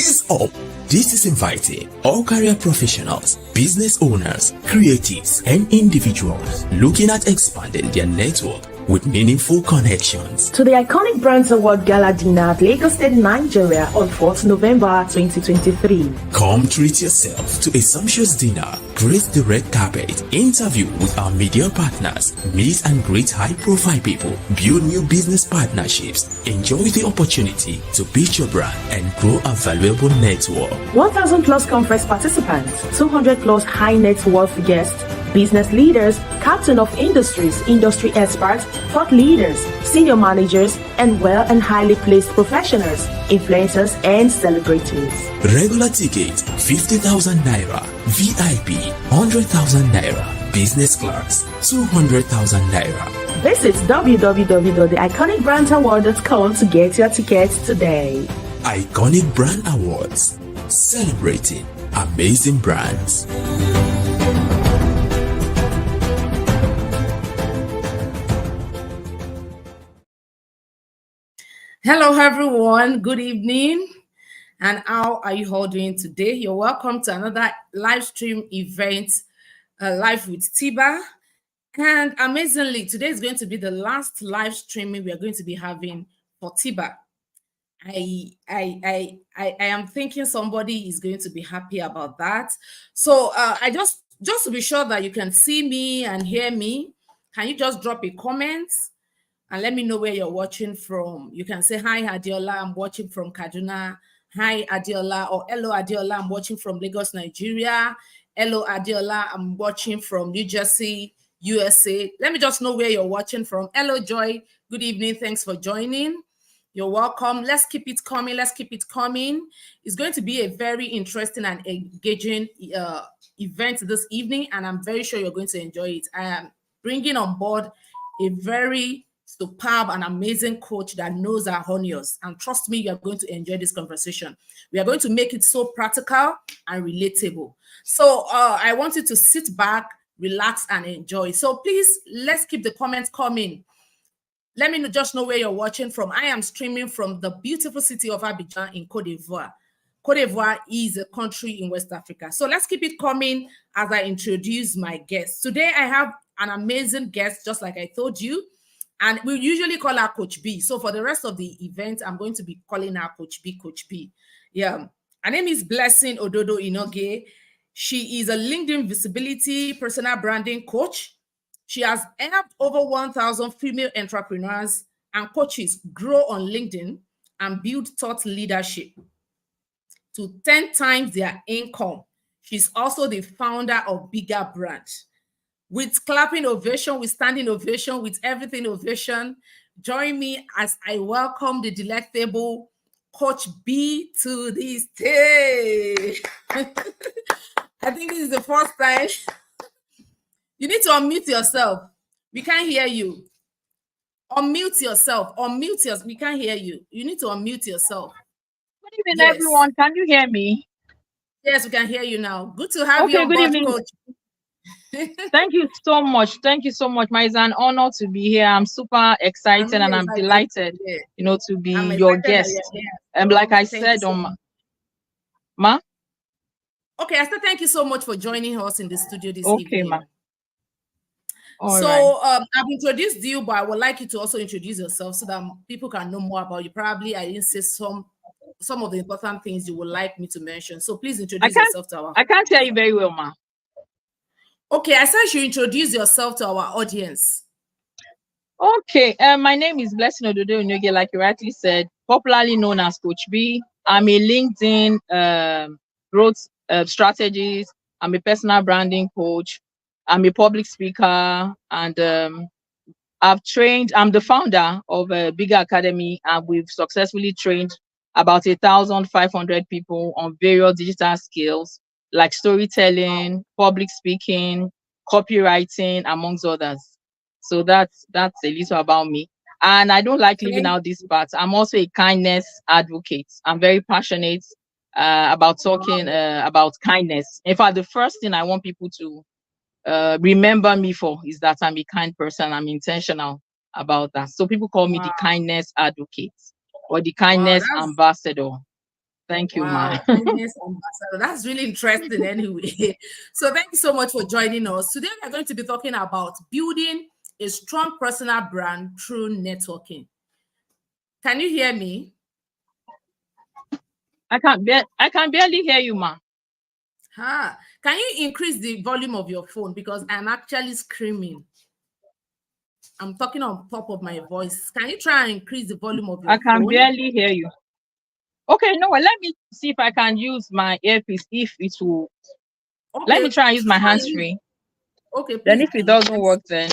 Ease up. This is inviting all career professionals, business owners, creatives, and individuals looking at expanding their network with meaningful connections to the Iconic Brands Award Gala Dinner at Lagos State, Nigeria on 4th November 2023. Come treat yourself to a sumptuous dinner, grace the red carpet, interview with our media partners, meet and greet high-profile people, build new business partnerships, enjoy the opportunity to pitch your brand and grow a valuable network. 1,000 plus conference participants, 200 plus high net worth guests, business leaders, captain of industries, industry experts, thought leaders, senior managers, and well and highly placed professionals, influencers, and celebrities. Regular ticket 50,000 naira, VIP 100,000 naira, business class 200,000 naira. Visit www.theiconicbrandsaward.com to get your tickets today. Iconic Brand Awards, celebrating amazing brands. Hello everyone, good evening, and how are you all doing today? You're welcome to another live stream event, live with TIBA. And amazingly, today is going to be the last live streaming we are going to be having for TIBA. I am thinking somebody is going to be happy about that. So I just to be sure that you can see me and hear me, can you just drop a comment and let me know where you're watching from? You can say, hi, Adeola, I'm watching from Kaduna. Hi, Adeola, or hello, Adeola, I'm watching from Lagos, Nigeria. Hello, Adeola, I'm watching from New Jersey, USA. Let me just know where you're watching from. Hello, Joy. Good evening. Thanks for joining. You're welcome. Let's keep it coming. Let's keep it coming. It's going to be a very interesting and engaging event this evening, and I'm very sure you're going to enjoy it. I am bringing on board a very superb and amazing coach that knows our onions, and trust me, you are going to enjoy this conversation. We are going to make it so practical and relatable. So I want you to sit back, relax, and enjoy. So please, let's keep the comments coming. Let me just know where you're watching from. I am streaming from the beautiful city of Abidjan in Côte d'Ivoire. Côte d'Ivoire is a country in West Africa. So let's keep it coming as I introduce my guests. Today I have an amazing guest, just like I told you. And we usually call her Coach B. So for the rest of the event, I'm going to be calling her Coach B, Coach B. Yeah. Her name is Blessing Ododo Inoghie. She is a LinkedIn visibility personal branding coach. She has helped over 1,000 female entrepreneurs and coaches grow on LinkedIn and build thought leadership to 10 times their income. She's also the founder of Bigger Brand. With clapping ovation, with standing ovation, with everything ovation, join me as I welcome the delectable Coach B to the stage. I think this is the first time. You need to unmute yourself. We can't hear you. Unmute yourself. Unmute yourself. We can't hear you. You need to unmute yourself. Good evening, everyone. Can you hear me? Yes, we can hear you now. Good to have you on good board, evening. Coach. Thank you so much. Thank you so much. It's an honor to be here. I'm super excited and I'm delighted, to be your guest. Like I said on Ma. Okay, I said thank you so much for joining us in the studio this evening. Okay, Ma. I've introduced you, but I would like you to also introduce yourself so that people can know more about you. Probably I didn't say some of the important things you would like me to mention. So please introduce yourself to our. I can't hear you very well, Ma. Okay, I said you introduce yourself to our audience. Okay, my name is Blessing Ododo Inoghie, like you rightly said, popularly known as Coach B. I'm a LinkedIn growth strategist. I'm a personal branding coach. I'm a public speaker, and I'm the founder of a Bigger Academy, and we've successfully trained about 1,500 people on various digital skills like storytelling, public speaking, copywriting, amongst others. So that's a little about me. And I don't like leaving out this part. I'm also a kindness advocate. I'm very passionate about talking about kindness. In fact, the first thing I want people to remember me for is that I'm a kind person. I'm intentional about that. So people call me the kindness advocate or the kindness ambassador. Thank you, Wow, ma. kindness ambassador. That's really interesting anyway. So thank you so much for joining us. Today we're going to be talking about building a strong personal brand through networking. Can you hear me? I can barely hear you, ma. Can you increase the volume of your phone, because I'm actually screaming. I'm talking on top of my voice. Can you try and increase the volume of I your can phone? barely hear you. Okay, no, let me see if I can use my earpiece, if it will. Okay, Let me try and use my hands free. Okay, Then please if it do. doesn't work, then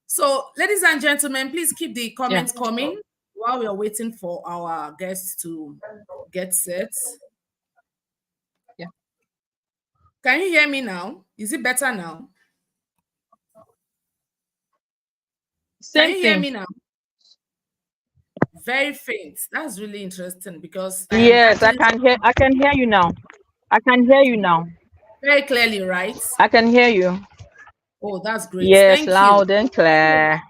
So, ladies and gentlemen, please keep the comments coming while we are waiting for our guests to get set. Yeah. Can you hear me now? Is it better now? Same Can you hear thing. me now? Very faint. That's really interesting, because I am Yes, actually I can hear you now. I can hear you now. very clearly, right? I can hear you. Oh, that's great. Yes, Thank you. loud and clear.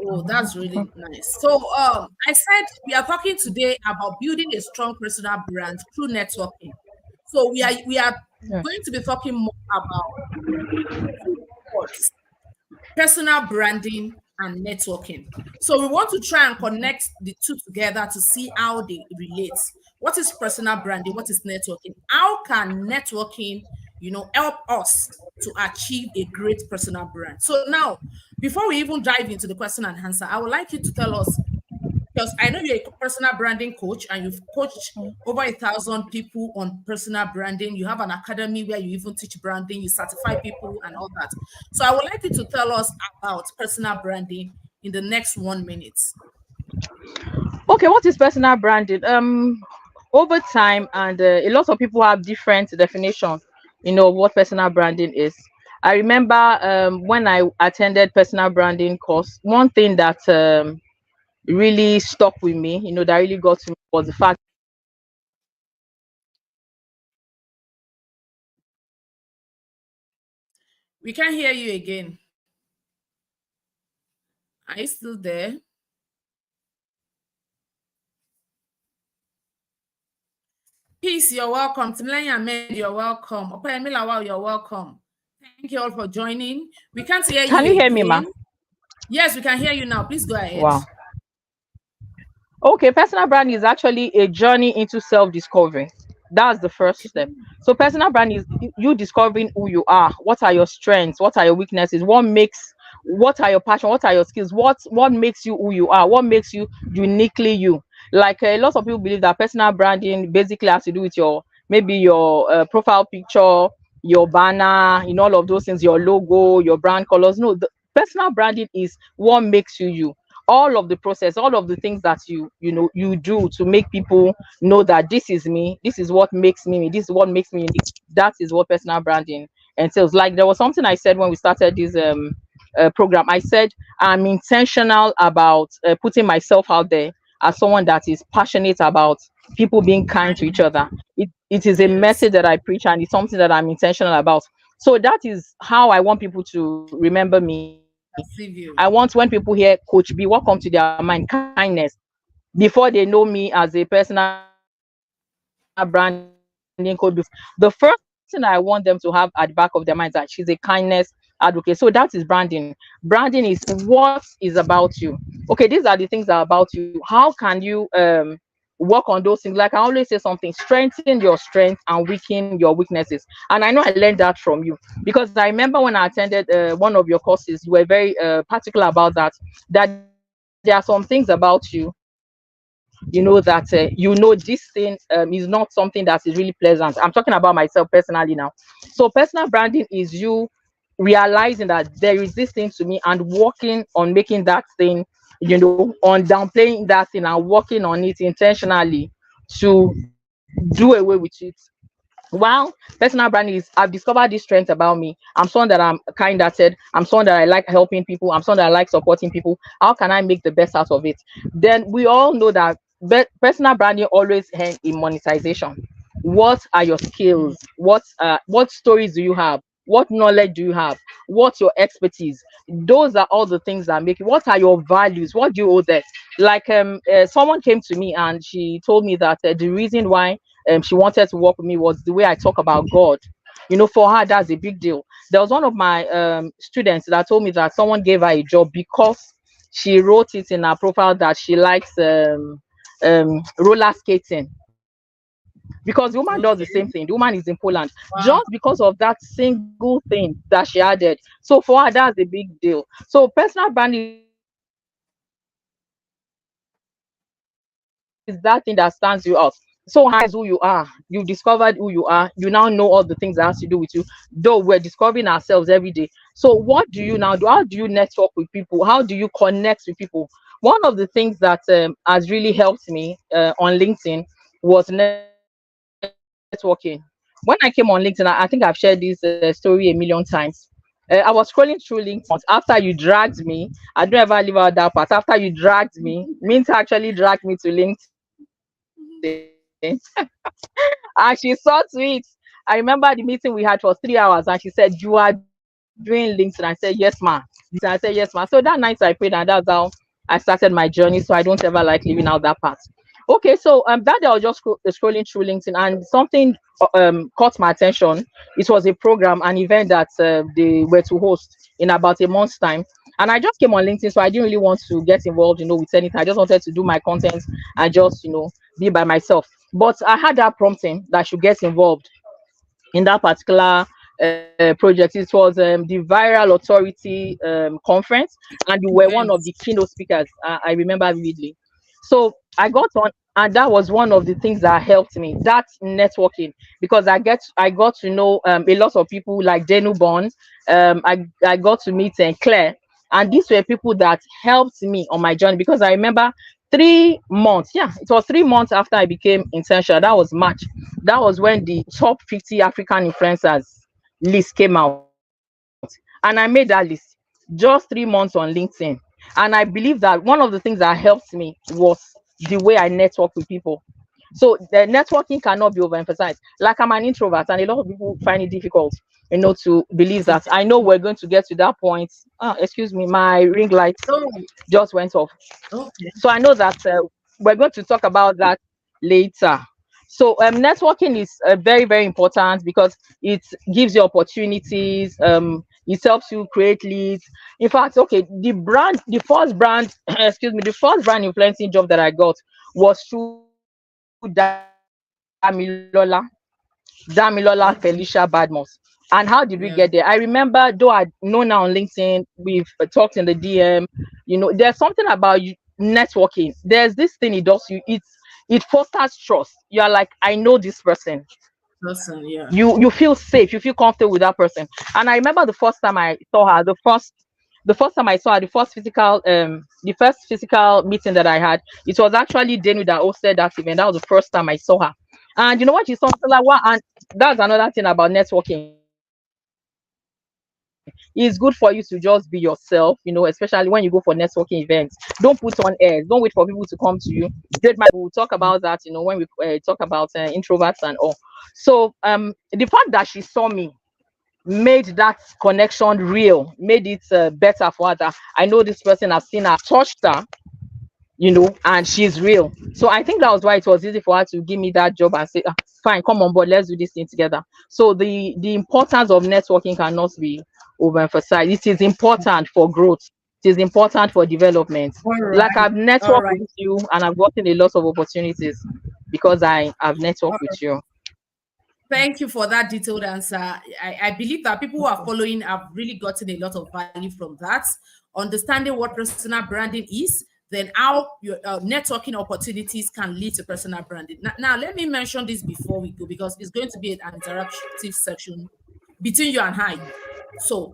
Oh, that's really nice. So, I said we are talking today about building a strong personal brand through networking. So we are going to be talking more about two words: personal branding and networking. So we want to try and connect the two together to see how they relate. What is personal branding? What is networking? How can networking, help us to achieve a great personal brand? So now, before we even dive into the question and answer, I would like you to tell us, because I know you're a personal branding coach and you've coached over 1,000 people on personal branding. You have an academy where you even teach branding, you certify people and all that. So I would like you to tell us about personal branding in the next 1 minute. Okay, what is personal branding? Over time, and a lot of people have different definitions, what personal branding is. I remember when I attended personal branding course, one thing that really stuck with me, that really got to me, was the fact. We can't hear you again. Are you still there? Peace, you're welcome. Timlenya Ahmed, you're welcome. Opeyemi Lawal, you're welcome. Thank you all for joining. We can't hear Can you you hear me, ma? again. Yes, we can hear you now. Please go ahead. Wow. Okay, personal branding is actually a journey into self-discovery. That's the first step. So personal branding is you discovering who you are. What are your strengths? What are your weaknesses? What are your passion? What are your skills? What makes you who you are? What makes you uniquely you? Like a lot of people believe that personal branding basically has to do with maybe your profile picture, your banner, all of those things, your logo, your brand colors. No, the personal branding is what makes you you. All of the process, all of the things that you do to make people know that this is me, this is what makes me, this is what makes me unique. That is what personal branding entails. Like, there was something I said when we started this program. I said I'm intentional about putting myself out there as someone that is passionate about people being kind to each other. It is a Yes. message that I preach, and it's something that I'm intentional about. So that is how I want people to remember me. I want, when you. people hear Coach B, what comes to their mind? Kindness. Before they know me as a personal branding coach, the first thing I want them to have at the back of their minds that she's a kindness advocate. So that is branding. Branding is what is about you. Okay, these are the things that are about you. How can you work on those things? Like I always say, something: strengthen your strengths and weaken your weaknesses. And I know I learned that from you, because I remember when I attended one of your courses, you were very particular about that there are some things about you, that this thing is not something that is really pleasant. I'm talking about myself personally now. So personal branding is you realizing that there is this thing to me and working on making that thing, on downplaying that thing and working on it intentionally to do away with it. Well, personal branding is, I've discovered this strength about me. I'm someone that I'm kind-hearted. I'm someone that I like helping people. I'm someone that I like supporting people. How can I make the best out of it? Then we all know that personal branding always ends in monetization. What are your skills? What stories do you have? What knowledge do you have? What's your expertise? Those are all the things that make it. What are your values? What do you owe them? like someone came to me and she told me that the reason why she wanted to work with me was the way I talk about God. You know, for her, that's a big deal. There was one of my students that told me that someone gave her a job because she wrote it in her profile that she likes roller skating, because the woman does the same Okay. thing. The woman is in Poland, just Wow. because of that single thing that she added. So for her, that's a big deal. So personal branding is that thing that stands you out. So how important is it? So how important is who you are? You discovered who you are. You now know all the things that has to do with you. Though we're discovering ourselves every day. So what do you now do? How do you network with people? How do you connect with people? One of the things that has really helped me on LinkedIn was networking. When I came on LinkedIn, I think I've shared this story a million times. I was scrolling through LinkedIn after you dragged me. I don't ever leave out that part. After you dragged me, Mint actually dragged me to LinkedIn. And she saw to it. I remember the meeting we had for 3 hours and she said, "You are doing LinkedIn." I said, "Yes, ma." This and I said, "Yes, ma." So that night I prayed and that's how I started my journey. So I don't ever like leaving out that part. Okay, so that day I was just scrolling through LinkedIn and something caught my attention. It was a program, an event that they were to host in about a month's time. And I just came on LinkedIn, so I didn't really want to get involved, with anything. I just wanted to do my content and just, be by myself. But I had that prompting that I should get involved in that particular project. It was the Viral Authority conference, and you were one of the Events. keynote speakers. I remember vividly. So I got on, and that was one of the things that helped me. That networking, because I got to know a lot of people like Denu Bon. I got to meet Claire, and these were people that helped me on my journey, because I remember 3 months. Yeah, it was 3 months after I became intentional. That was March. That was when the top 50 African influencers list came out. And I made that list just 3 months on LinkedIn. And I believe that one of the things that helped me was the way I network with people. So the networking cannot be overemphasized. Like, I'm an introvert, and a lot of people find it difficult, to believe that. I know we're going to get to that point. Excuse me, my ring light Oh, just went off. okay. So I know that we're going to talk about that later. So networking is very, very important because it gives you opportunities. It helps you create leads. In fact, okay, the first brand, excuse me, the first brand influencing job that I got was through Damilola Felicia Okay. Badmos. And how did we get there? Yeah. I remember, though I'd known her on LinkedIn, we've talked in the DM. There's something about you networking. There's this thing it does. It fosters trust. You're like, I know this person. Person. Yeah. You feel safe. You feel comfortable with that person. And I remember the first time I saw her, the first time I saw her, the first physical meeting that I had, it was actually Denu that hosted that event. That was the first time I saw her. And you know what, she saw, like, what? And that's another thing about networking. It's good for you to just be yourself, especially when you go for networking events. Don't put on airs. Don't wait for people to come to you. Great mind people will talk about that, when we talk about introverts and all. So the fact that she saw me made that connection real, made it better for her, that I know this person, has seen her, touched her, and she's real. So I think that was why it was easy for her to give me that job and say, fine, come on board, let's do this thing together. So the importance of networking cannot be overemphasized. It is important for growth. It is important for development. All Like, I've right. All networked right. with you and I've gotten a lot of opportunities because I have networked All with right. you. Thank you for that detailed answer. I believe that people who are following have really gotten a lot of value from that. Understanding what personal branding is, then how your networking opportunities can lead to personal branding. Now, let me mention this before we go, because it's going to be an interactive section between you and I. So,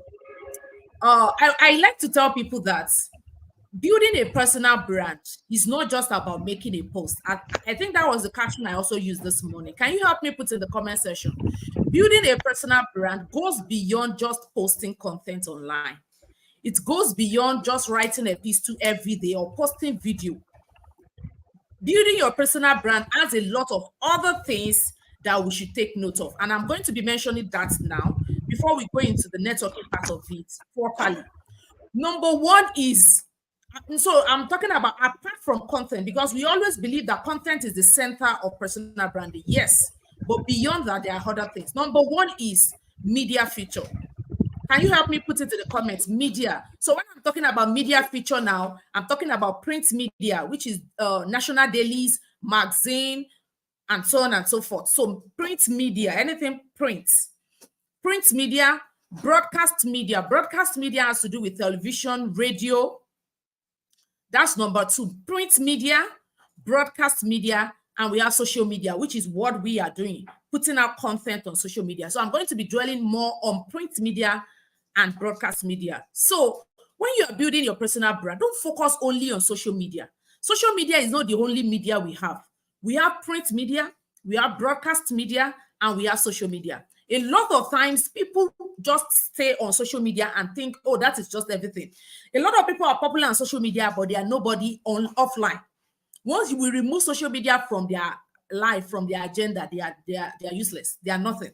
I like to tell people that building a personal brand is not just about making a post. I think that was the caption I also used this morning. Can you help me put in the comment section? Building a personal brand goes beyond just posting content online. It goes beyond just writing a piece to every day or posting video. Building your personal brand has a lot of other things that we should take note of. And I'm going to be mentioning that now before we go into the networking part of it properly. Number one is So I'm talking about apart from content, because we always believe that content is the center of personal branding. Yes, but beyond that, there are other things. Number one is media feature. Can you help me put it in the comments? Media. So when I'm talking about media feature now, I'm talking about print media, which is national dailies, magazine, and so on and so forth. So print media, anything print. Print media, broadcast media. Broadcast media has to do with television, radio. That's number two. Print media, broadcast media, and we have social media, which is what we are doing, putting out content on social media. So I'm going to be dwelling more on print media and broadcast media. So when you are building your personal brand, don't focus only on social media. Social media is not the only media we have. We have print media, we have broadcast media, and we have social media. A lot of times people just stay on social media and think, oh, that is just everything. A lot of people are popular on social media, but they are nobody on offline. Once we remove social media from their life, from their agenda, they are useless. They are nothing.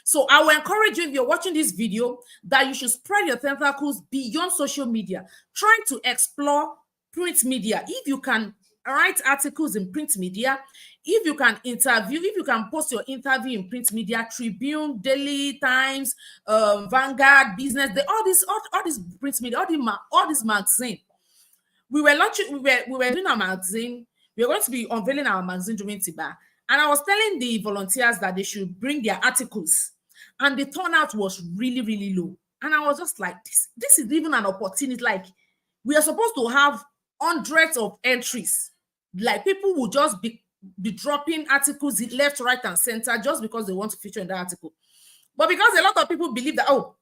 So I will encourage you, if you're watching this video, that you should spread your tentacles beyond social media. Try to explore print media. If you can write articles in print media, if you can interview, if you can post your interview in print media, Tribune, Daily Times, Vanguard, Business, all this print media, all this magazine. We were doing a magazine. We were going to be unveiling our magazine during TIBA. And I was telling the volunteers that they should bring their articles. And the turnout was really, really low. And I was just like, this is even an opportunity. Like, we are supposed to have hundreds of entries. Like, people will just be dropping articles left, right, and center just because they want to feature in that article. But because a lot of people believe that, oh,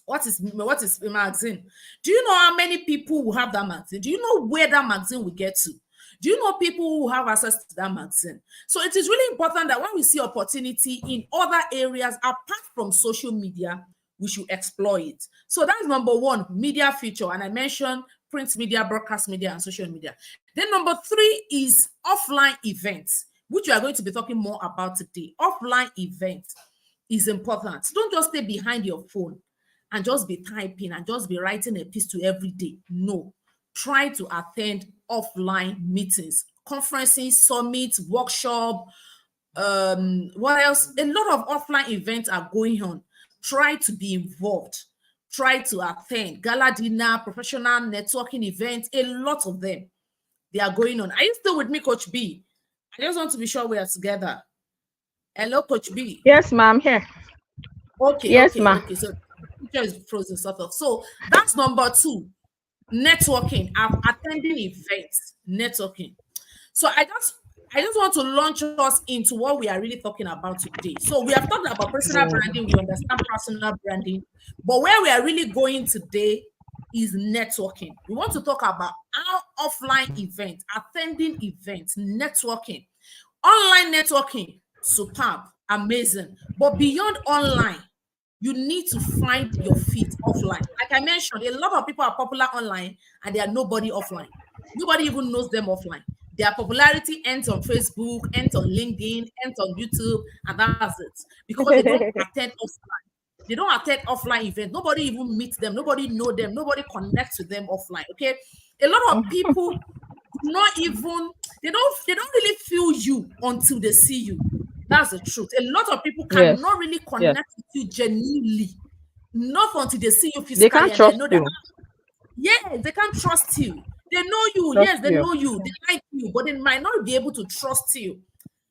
what is a magazine? Do you know how many people will have that magazine? Do you know where that magazine will get to? Do you know people who have access to that magazine? So it is really important that when we see opportunity in other areas apart from social media, we should explore it. So that's number one, media feature. And I mentioned print media, broadcast media, and social media. Then number three is offline events, which we are going to be talking more about today. Offline events is important. Don't just stay behind your phone and just be typing and just be writing a piece to every day. No. Try to attend offline meetings, conferences, summits, workshop. What else? A lot of offline events are going on. Try to be involved. Try to attend gala dinner, professional networking events. A lot of them, they are going on. Are you still with me, Coach B? I just want to be sure we are together. Hello, Coach B. Yes, ma'am. Here. Okay. Yes, okay. ma'am. Okay. So picture is frozen, sort of. So that's number two. Networking, attending events, networking. So I just want to launch us into what we are really talking about today. So we have talked about personal branding, we understand personal branding, but where we are really going today is networking. We want to talk about our offline events, attending events, networking. Online networking, superb, amazing. But beyond online, you need to find your feet offline. Like I mentioned, a lot of people are popular online and they are nobody offline. Nobody even knows them offline. Their popularity ends on Facebook, ends on LinkedIn, ends on YouTube, and that's it. Because they don't attend offline. They don't attend offline events. Nobody even meets them. Nobody know them. Nobody connects with them offline. Okay. A lot of people do not even, they don't really feel you until they see you. That's the truth. A lot of people cannot really connect with you genuinely. Not until they see you physically. They can't trust you. Yes, they can't trust you. They know you. Yes, they know you. They like you, but they might not be able to trust you.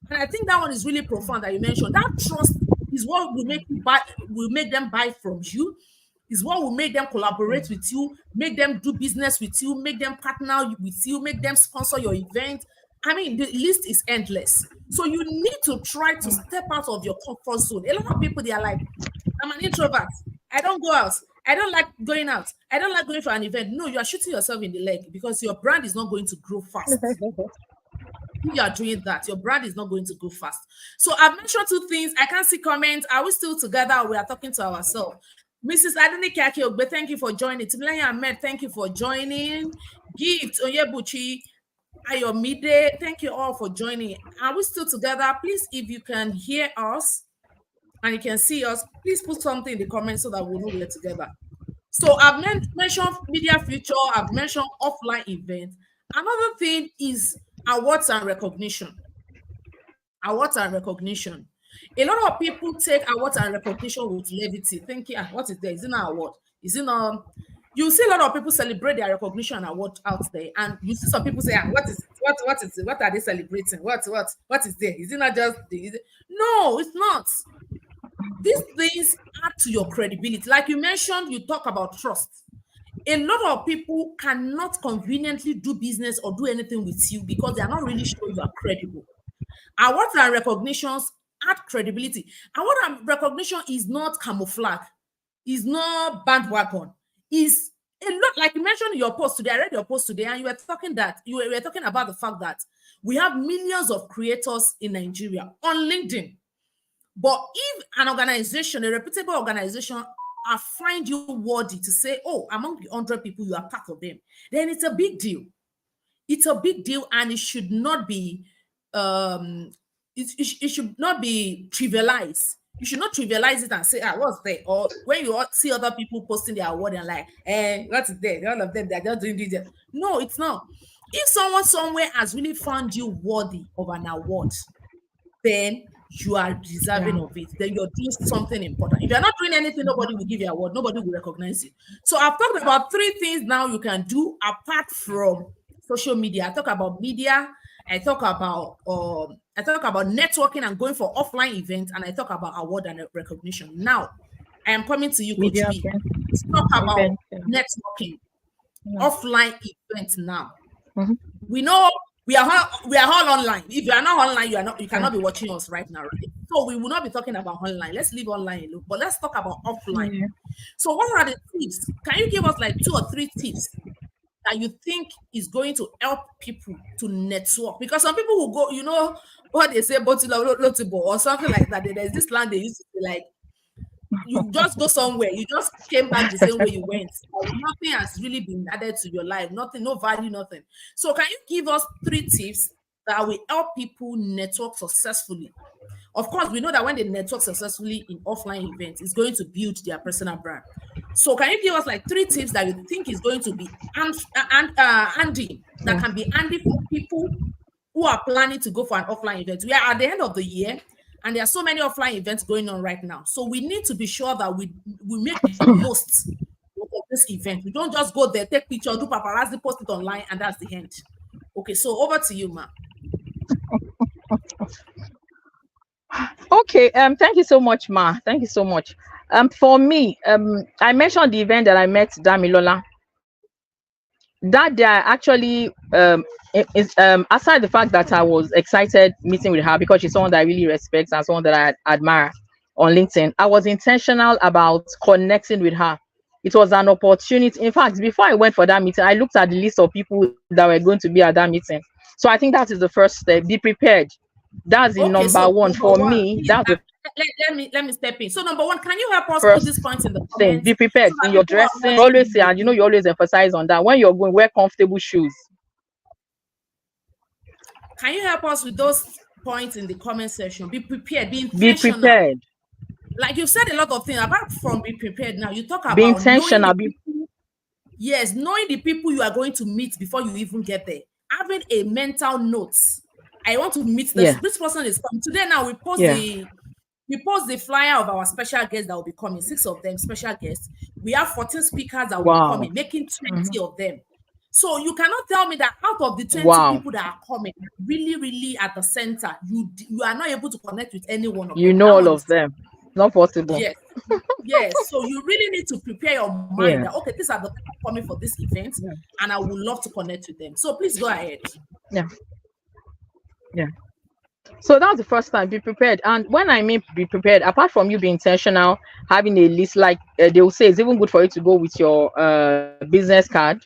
And I think that one is really profound that you mentioned. That trust is what will make them buy from you. Is what will make them collaborate with you, make them do business with you, make them partner with you, make them sponsor your event. I mean, the list is endless. So you need to try to step out of your comfort zone. A lot of people, they are like, I'm an introvert. I don't go out. I don't like going out. I don't like going for an event. No, you are shooting yourself in the leg because your brand is not going to grow fast. If you are doing that, your brand is not going to go fast. So I've mentioned two things. I can't see comments. Are we still together? We are talking to ourselves. Mrs. Adenike Akiogbe, thank you for joining. Timilaya Ahmed, thank you for joining. Gift Onyebuchi, Ayomide, thank you all for joining. Are we still together? Please, if you can hear us and you can see us, please put something in the comments so that we know we're together. So I've mentioned media future, I've mentioned offline events. Another thing is awards and recognition. Awards and recognition. A lot of people take awards and recognition with levity, thinking, what is there? Is it an award? Is it not? You see a lot of people celebrate their recognition and award out there, and you see some people say, what is it? What are they celebrating? What is there? Is it not just no, it's not. These things add to your credibility. Like you mentioned, you talk about trust. A lot of people cannot conveniently do business or do anything with you because they are not really sure you are credible. Awards and recognitions add credibility. Award and recognition is not camouflage, is not bandwagon, is a lot. Like you mentioned in your post today, I read your post today, and you were talking about the fact that we have millions of creators in Nigeria on LinkedIn. But if an organization, a reputable organization, find you worthy to say, oh, among the 100 people, you are part of them, then it's a big deal. It's a big deal, and it should not be it should not be trivialized. You should not trivialize it and say, what's there? Or when you see other people posting their award and like, what's there? All of them, they're just doing this. No, it's not. If someone somewhere has really found you worthy of an award, then you are deserving of it. Then you're doing something important. If you're not doing anything, nobody will give you an award. Nobody will recognize you. So I've talked about 3 things now you can do apart from social media. I talk about media. I talk about networking and going for offline events, and I talk about award and recognition. Now, I am coming to you, Coach B. Let's talk about networking, offline events now. We know we are all online. If you are not online, you cannot be watching us right now, right? So we will not be talking about online. Let's leave online alone, but let's talk about offline. So what are the tips? Can you give us like 2 or 3 tips that you think is going to help people to network? Because some people will go, you know what they say, or something like that. There's this land they used to be like, you just go somewhere, you just came back the same way you went. Nothing has really been added to your life, nothing, no value, nothing. So can you give us 3 tips that will help people network successfully? Of course, we know that when they network successfully in offline events, it's going to build their personal brand. So can you give us like 3 tips that you think is going to be handy, that can be handy for people who are planning to go for an offline event? We are at the end of the year, and there are so many offline events going on right now. So we need to be sure that we make the most of this event. We don't just go there, take pictures, do paparazzi, post it online, and that's the end. Okay, so over to you, Ma. Okay, thank you so much, Ma. Thank you so much. For me, I mentioned the event that I met Damilola. That day, actually, aside the fact that I was excited meeting with her because she's someone that I really respect and someone that I admire on LinkedIn, I was intentional about connecting with her. It was an opportunity. In fact, before I went for that meeting, I looked at the list of people that were going to be at that meeting. So I think that is the first step. Be prepared. That's the number one for me. That's the let me step in. So number 1, can you help us put this point in the comments? Be prepared in your dressing. Always say, and you always emphasize on that. When you're going, wear comfortable shoes. Can you help us with those points in the comment section? Be prepared. Be intentional. Be prepared. Like you said a lot of things apart from be prepared. Now you talk about be intentional. Knowing the people you are going to meet before you even get there. Having a mental note. I want to meet this person is coming today. Now we post the flyer of our special guests that will be coming. 6 of them special guests. We have 14 speakers that will be coming, making 20 of them. So you cannot tell me that out of the 20 people that are coming, really, really at the center, you are not able to connect with any one of them. You know all of them. Not possible. Yes. Yes. So you really need to prepare your mind that, okay, these are the people coming for this event, and I would love to connect with them. So please go ahead. Yeah. So that's the first time. Be prepared. And when I mean be prepared, apart from you being intentional, having a list, like they will say, it's even good for you to go with your business card,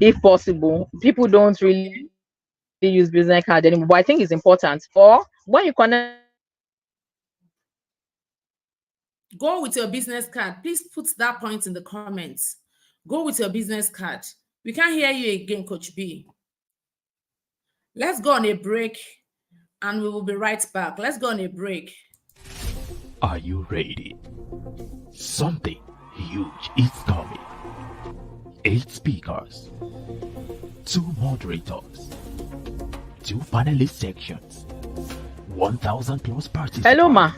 if possible. People don't really use business card anymore, but I think it's important. Or when you connect, go with your business card. Please put that point in the comments. Go with your business card. We can't hear you again, Coach B. Let's go on a break. And we will be right back. Let's go on a break. Are you ready? Something huge is coming. 8 speakers, 2 moderators, 2 panelist sections, 1,000 plus participants. Hello, ma.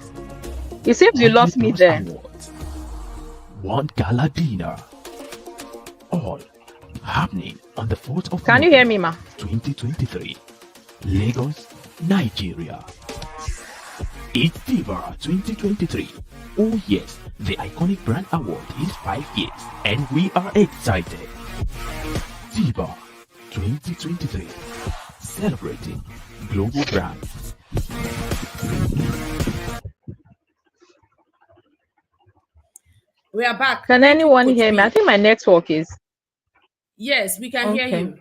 It seems you lost me there. Awards, 1 gala dinner. All happening on the 4th of Can you hear me, ma? 2023, Lagos, Nigeria. It's TIBA 2023. Oh yes, the iconic brand award is 5 years and we are excited. TIBA 2023, celebrating global brands. We are back. Can anyone hear me? I think my network is. Yes, we can hear you.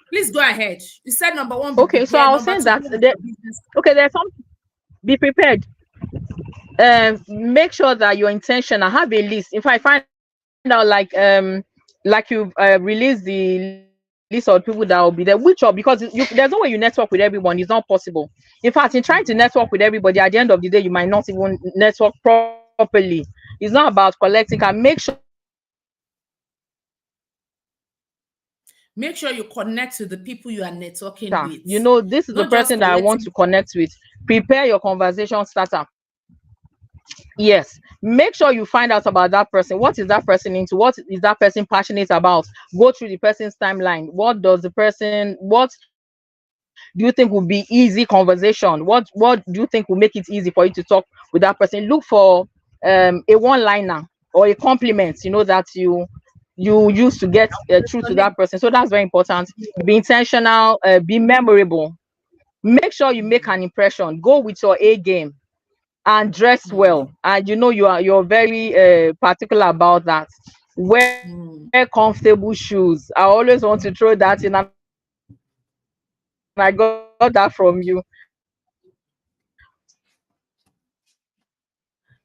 Please go ahead. You said number 1. Okay, so I was saying that there's some. Be prepared. Make sure that you're intentional. Have a list. If I find out like you've released the list of people that will be there, because there's no way you network with everyone. It's not possible. In fact, in trying to network with everybody, at the end of the day, you might not even network properly. It's not about collecting. And make sure you connect to the people you are networking with. You know, this is the person that I want to connect with. Prepare your conversation starter. Yes, make sure you find out about that person. What is that person into? What is that person passionate about? Go through the person's timeline. What do you think will be easy conversation? What do you think will make it easy for you to talk with that person? Look for a one-liner or a compliment, you know, that you use to get through to that person. So that's very important. Be intentional, be memorable. Make sure you make an impression. Go with your A game and dress well. And you know you're very particular about that. Wear comfortable shoes. I always want to throw that in, and I got that from you.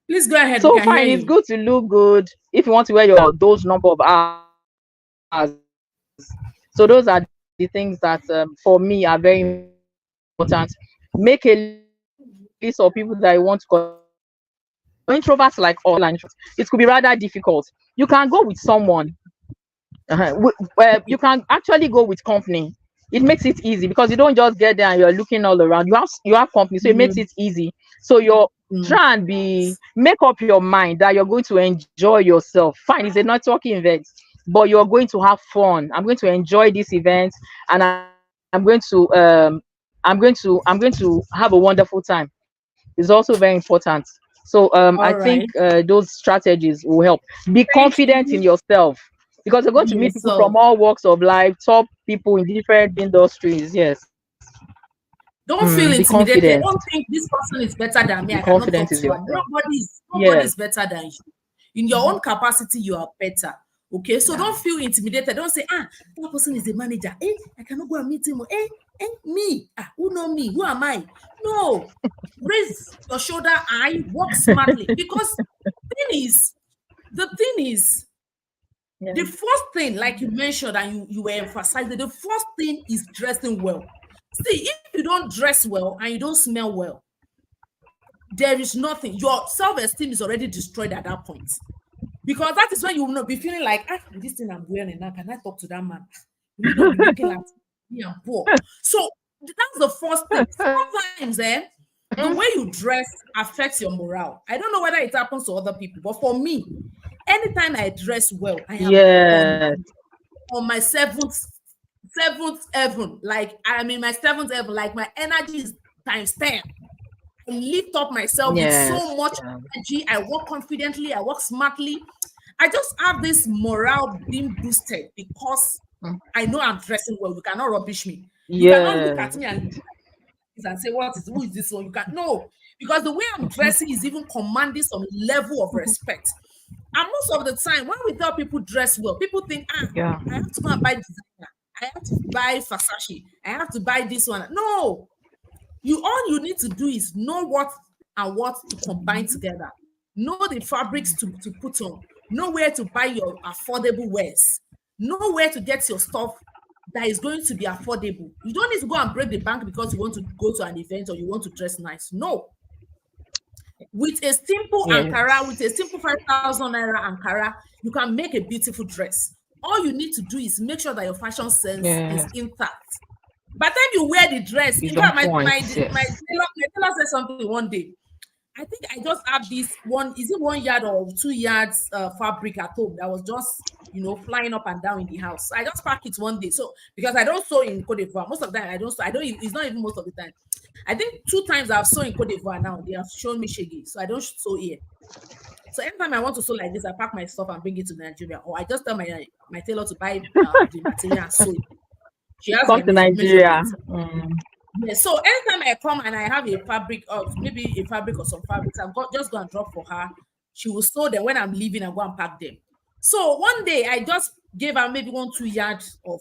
Please go ahead. So fine, it's good to look good if you want to wear those number of hours. So those are the things that for me are very important. Make a list of people that you want to introverts like all, it could be rather difficult. You can go with someone. You can actually go with company. It makes it easy because you don't just get there and you're looking all around. You have company, so it makes it easy. So you're trying to make up your mind that you're going to enjoy yourself. Fine, it's a networking event, but you're going to have fun. I'm going to enjoy this event, and I'm going to have a wonderful time. It's also very important. So I think those strategies will help. Be confident in yourself, because you're going to meet people from all walks of life, top people in different industries. Yes. Don't feel intimidated. Don't think this person is better than me. I cannot talk to you. Nobody is better than you. In your own capacity, you are better. Okay, so don't feel intimidated. Don't say, that person is the manager. I cannot go and meet him. Me. Who know me? Who am I? No. Raise your shoulder high, walk smartly. Because the thing is, the first thing, like you mentioned and you were emphasizing, the first thing is dressing well. See, if you don't dress well and you don't smell well, there is nothing. Your self-esteem is already destroyed at that point. Because that is when you will not be feeling like, this thing I'm wearing now, can I talk to that man? You will not be looking at me and poor. So that's the first thing. Sometimes the way you dress affects your morale. I don't know whether it happens to other people, but for me, anytime I dress well, I am on my seventh heaven. Like I'm in my 7th heaven. Like my energy is times 10. I lift up myself with so much energy. I work confidently. I work smartly. I just have this morale being boosted because I know I'm dressing well. You cannot rubbish me. You cannot look at me and say, who is this one? You can't. No, because the way I'm dressing is even commanding some level of respect. And most of the time, when we tell people dress well, people think, I have to go and buy designer. I have to buy Versace. I have to buy this one. No. All you need to do is know what and what to combine together. Know the fabrics to put on. Know where to buy your affordable wares. Know where to get your stuff that is going to be affordable. You don't need to go and break the bank because you want to go to an event or you want to dress nice. No. With a simple Ankara, with a simple 5,000 naira Ankara, you can make a beautiful dress. All you need to do is make sure that your fashion sense is intact. By the time you wear the dress, in fact, my tailor said something one day. I think I just have this 1 yard or 2 yards fabric at home that was just, flying up and down in the house. So I just packed it one day. So because I don't sew in Cote d'Ivoire, most of the time I don't sew. It's not even most of the time. I think 2 times I've sewn in Cote d'Ivoire now. They have shown me shaggy, so I don't sew here. So anytime I want to sew like this, I pack my stuff and bring it to Nigeria, or I just tell my tailor to buy the material and sew it. She has come to Nigeria. Yeah, so anytime I come and I have a fabric, or maybe a fabric or some fabrics, I'm just go and drop for her. She will sew them. When I'm leaving, I go and pack them. So one day I just gave her maybe 1-2 yards of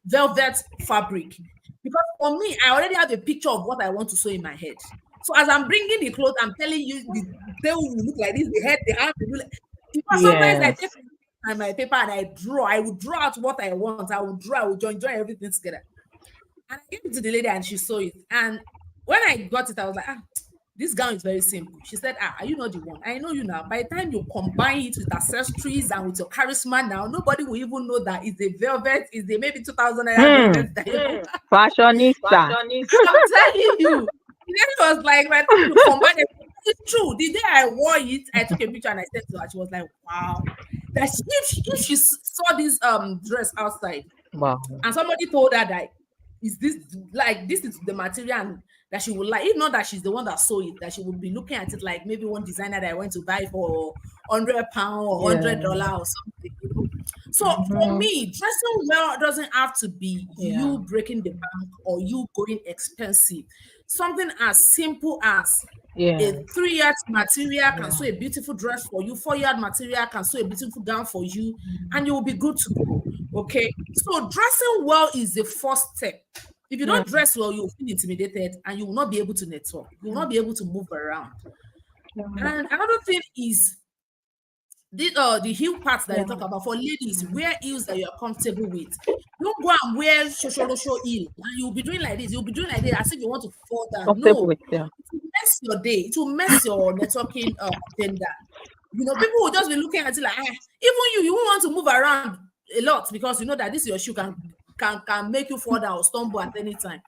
velvet fabric, because for me, I already have a picture of what I want to sew in my head. So as I'm bringing the clothes, I'm telling you, they will look like this, the head, the arm, because sometimes I take my paper and I will draw out what I want. I will join everything together. And I gave it to the lady and she saw it. And when I got it, I was like, this gown is very simple. She said, are you not the one? I know you now. By the time you combine it with accessories and with your charisma now, nobody will even know that it's a velvet, it's the maybe 2,000 naira. Fashionista. I'm telling you. Then it was like, by the time you combine it, it's true. The day I wore it, I took a picture and I sent to her. She was like, wow. That if she saw this dress outside, wow, and somebody told her that this is the material that she would like, if not that she's the one that saw it, that she would be looking at it like maybe one designer that I went to buy for £100 or $100 or something. So for me, dressing well doesn't have to be you breaking the bank or you going expensive. Something as simple as a 3 yard material can sew a beautiful dress for you, 4 yard material can sew a beautiful gown for you, and you will be good to go. Okay, so dressing well is the first step. If you don't dress well, you'll feel intimidated and you will not be able to network. You will not be able to move around. And another thing is the heel parts that you talk about. For ladies, wear heels that you are comfortable with. Don't go and wear show heel and you'll be doing like this. You'll be doing like this as if you want to fall down. No, it will mess your day. It will mess your networking agenda. People will just be looking at it like, even you won't want to move around a lot because you know that this your shoe can make you fall down or stumble at any time.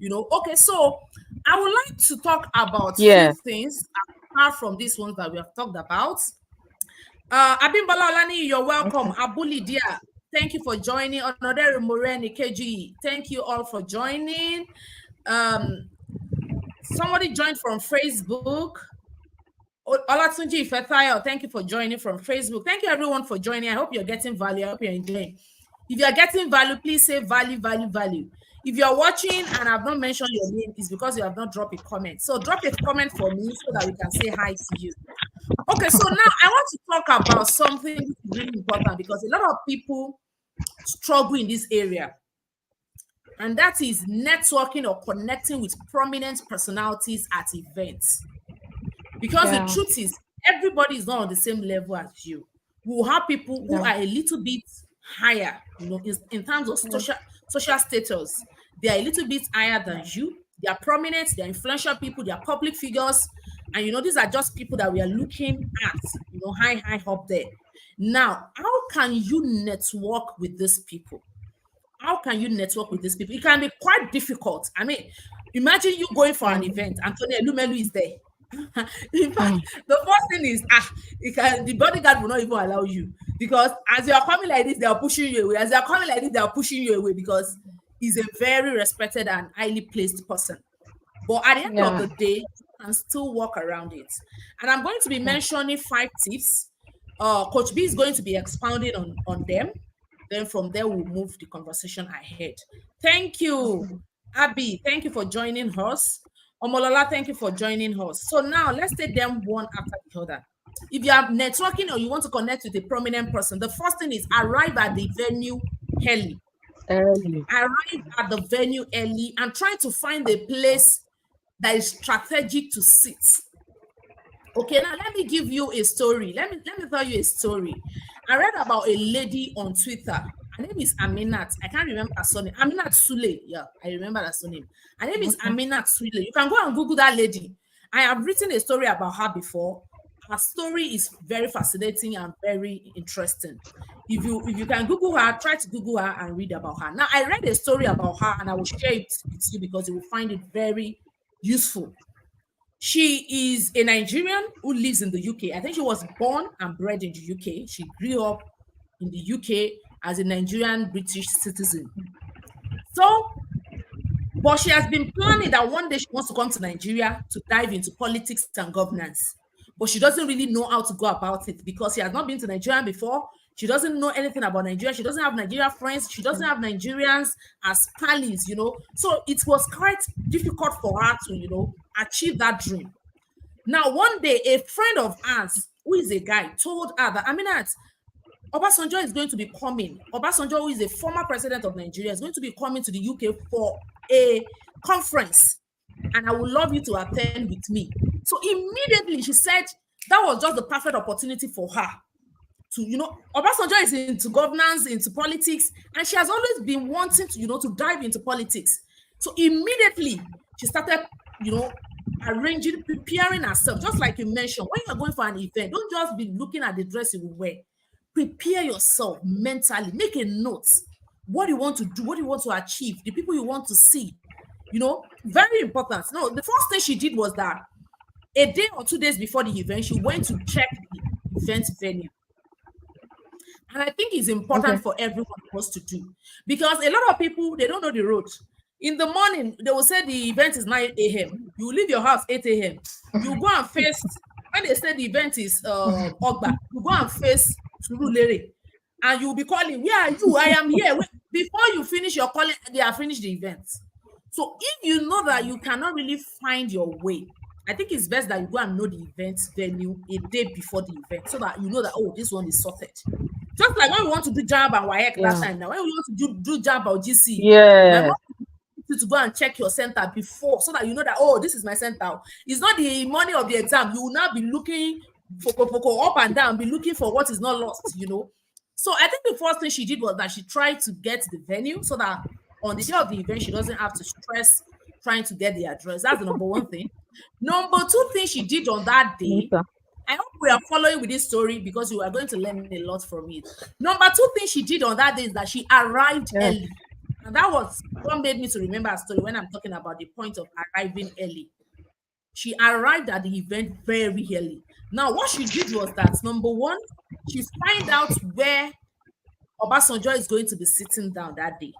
Okay, so I would like to talk about few things apart from these ones that we have talked about. Abimbola Olani, you're welcome. Abuli Dia, thank you for joining. Onodere Moreni KG, thank you all for joining. Somebody joined from Facebook. Olatunji Ifetayo, thank you for joining from Facebook. Thank you everyone for joining. I hope you're getting value. I hope you're enjoying. If you're getting value, please say value. If you're watching and I've not mentioned your name, it's because you have not dropped a comment. So drop a comment for me so that we can say hi to you. Okay, so now I want to talk about something really important because a lot of people struggle in this area. And that is networking or connecting with prominent personalities at events. Because the truth is, everybody is not on the same level as you. We will have people who are a little bit higher, in terms of social status. They are a little bit higher than you. They are prominent, they are influential people, they are public figures. And these are just people that we are looking at, high up there. Now, how can you network with these people? How can you network with these people? It can be quite difficult. I mean, imagine you going for an event, Antonio Lumelu is there. In fact, the first thing is the bodyguard will not even allow you, because as you are coming like this, they are pushing you away. As you are coming like this, they are pushing you away because he's a very respected and highly placed person. But at the end of the day, you can still walk around it. And I'm going to be mentioning 5 tips. Coach B is going to be expounding on them. Then from there, we'll move the conversation ahead. Thank you, Abby. Thank you for joining us. Omolola, thank you for joining us. So now let's take them one after the other. If you are networking or you want to connect with a prominent person, the first thing is arrive at the venue early. Arrive at the venue early and try to find a place that is strategic to sit. Okay, now let me give you a story. Let me tell you a story. I read about a lady on Twitter. Her name is Aminat. I can't remember her surname. Aminat Sule. Yeah, I remember her surname. Her name is Aminat Sule. You can go and Google that lady. I have written a story about her before. Her story is very fascinating and very interesting. If you can Google her, try to Google her and read about her. Now, I read a story about her and I will share it with you because you will find it very useful. She is a Nigerian who lives in the UK. I think she was born and bred in the UK. She grew up in the UK as a Nigerian British citizen. So, but she has been planning that one day she wants to come to Nigeria to dive into politics and governance. But she doesn't really know how to go about it because she has not been to Nigeria before. She doesn't know anything about Nigeria. She doesn't have Nigeria friends. She doesn't have Nigerians as pals, you know. So it was quite difficult for her to, you know, achieve that dream. Now, one day, a friend of ours, who is a guy, told her that, Aminat, Obasanjo is going to be coming. Obasanjo, who is a former president of Nigeria, is going to be coming to the UK for a conference. And I would love you to attend with me. So immediately she said that was just the perfect opportunity for her to, you know, Obasanjo is into governance, into politics, and she has always been wanting to, you know, to dive into politics. So immediately she started, you know, arranging, preparing herself, just like you mentioned. When you're going for an event, don't just be looking at the dress you will wear. Prepare yourself mentally. Make a note. What you want to do, what you want to achieve, the people you want to see. You know, very important. No, the first thing she did was that a day or 2 days before the event, she went to check the event venue. And I think it's important for everyone else to do, because a lot of people, they don't know the road. In the morning, they will say the event is 9 a.m. You leave your house 8 a.m. You go and face, when they say the event is Ogba, you go and face Surulere, and you'll be calling, where are you? I am here. Before you finish your calling, they have finished the event. So if you know that you cannot really find your way, I think it's best that you go and know the event venue a day before the event, so that you know that, oh, this one is sorted. Just like when we want to do JAMB and WAEC last time, now when we want to do JAMB or GC, yeah, to go and check your center before, so that you know that, oh, this is my center. It's not the money of the exam. You will not be looking for up and down, be looking for what is not lost, you know. So I think the first thing she did was that she tried to get the venue, so that on the day of the event, she doesn't have to stress trying to get the address. That's the number one thing. Number two thing she did on that day, I hope we are following with this story because you are going to learn a lot from it. Number two thing she did on that day is that she arrived early. And that was what made me to remember a story when I'm talking about the point of arriving early. She arrived at the event very early. Now, what she did was that, number one, she found out where Obasanjo is going to be sitting down that day.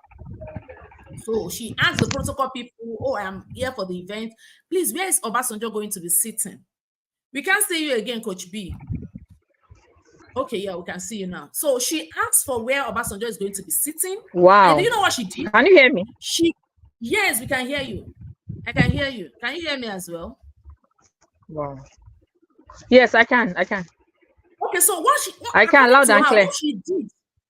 So she asked the protocol people, oh, I am here for the event. Please, where is Obasanjo going to be sitting? We can't see you again, Coach B. Okay, yeah, we can see you now. So she asked for where Obasanjo is going to be sitting. Wow. And do you know what she did? Can you hear me? Yes, we can hear you. I can hear you. Can you hear me as well? Wow. Yes, I can. Okay, so I can loud and clear.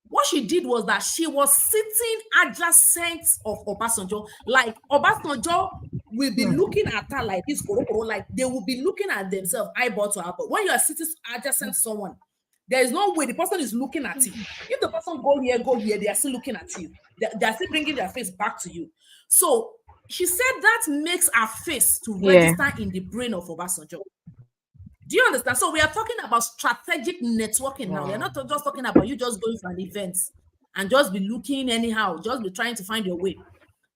What she did was that she was sitting adjacent of Obasanjo. Like Obasanjo will be looking at her like this, like they will be looking at themselves eyeball to eyeball. When you are sitting adjacent to someone, there is no way the person is looking at you. If the person go here, they are still looking at you. They are still bringing their face back to you. So she said that makes her face to register in the brain of Obasanjo. Do you understand? So we are talking about strategic networking now. We're not just talking about you just going for an event and just be looking anyhow, just be trying to find your way.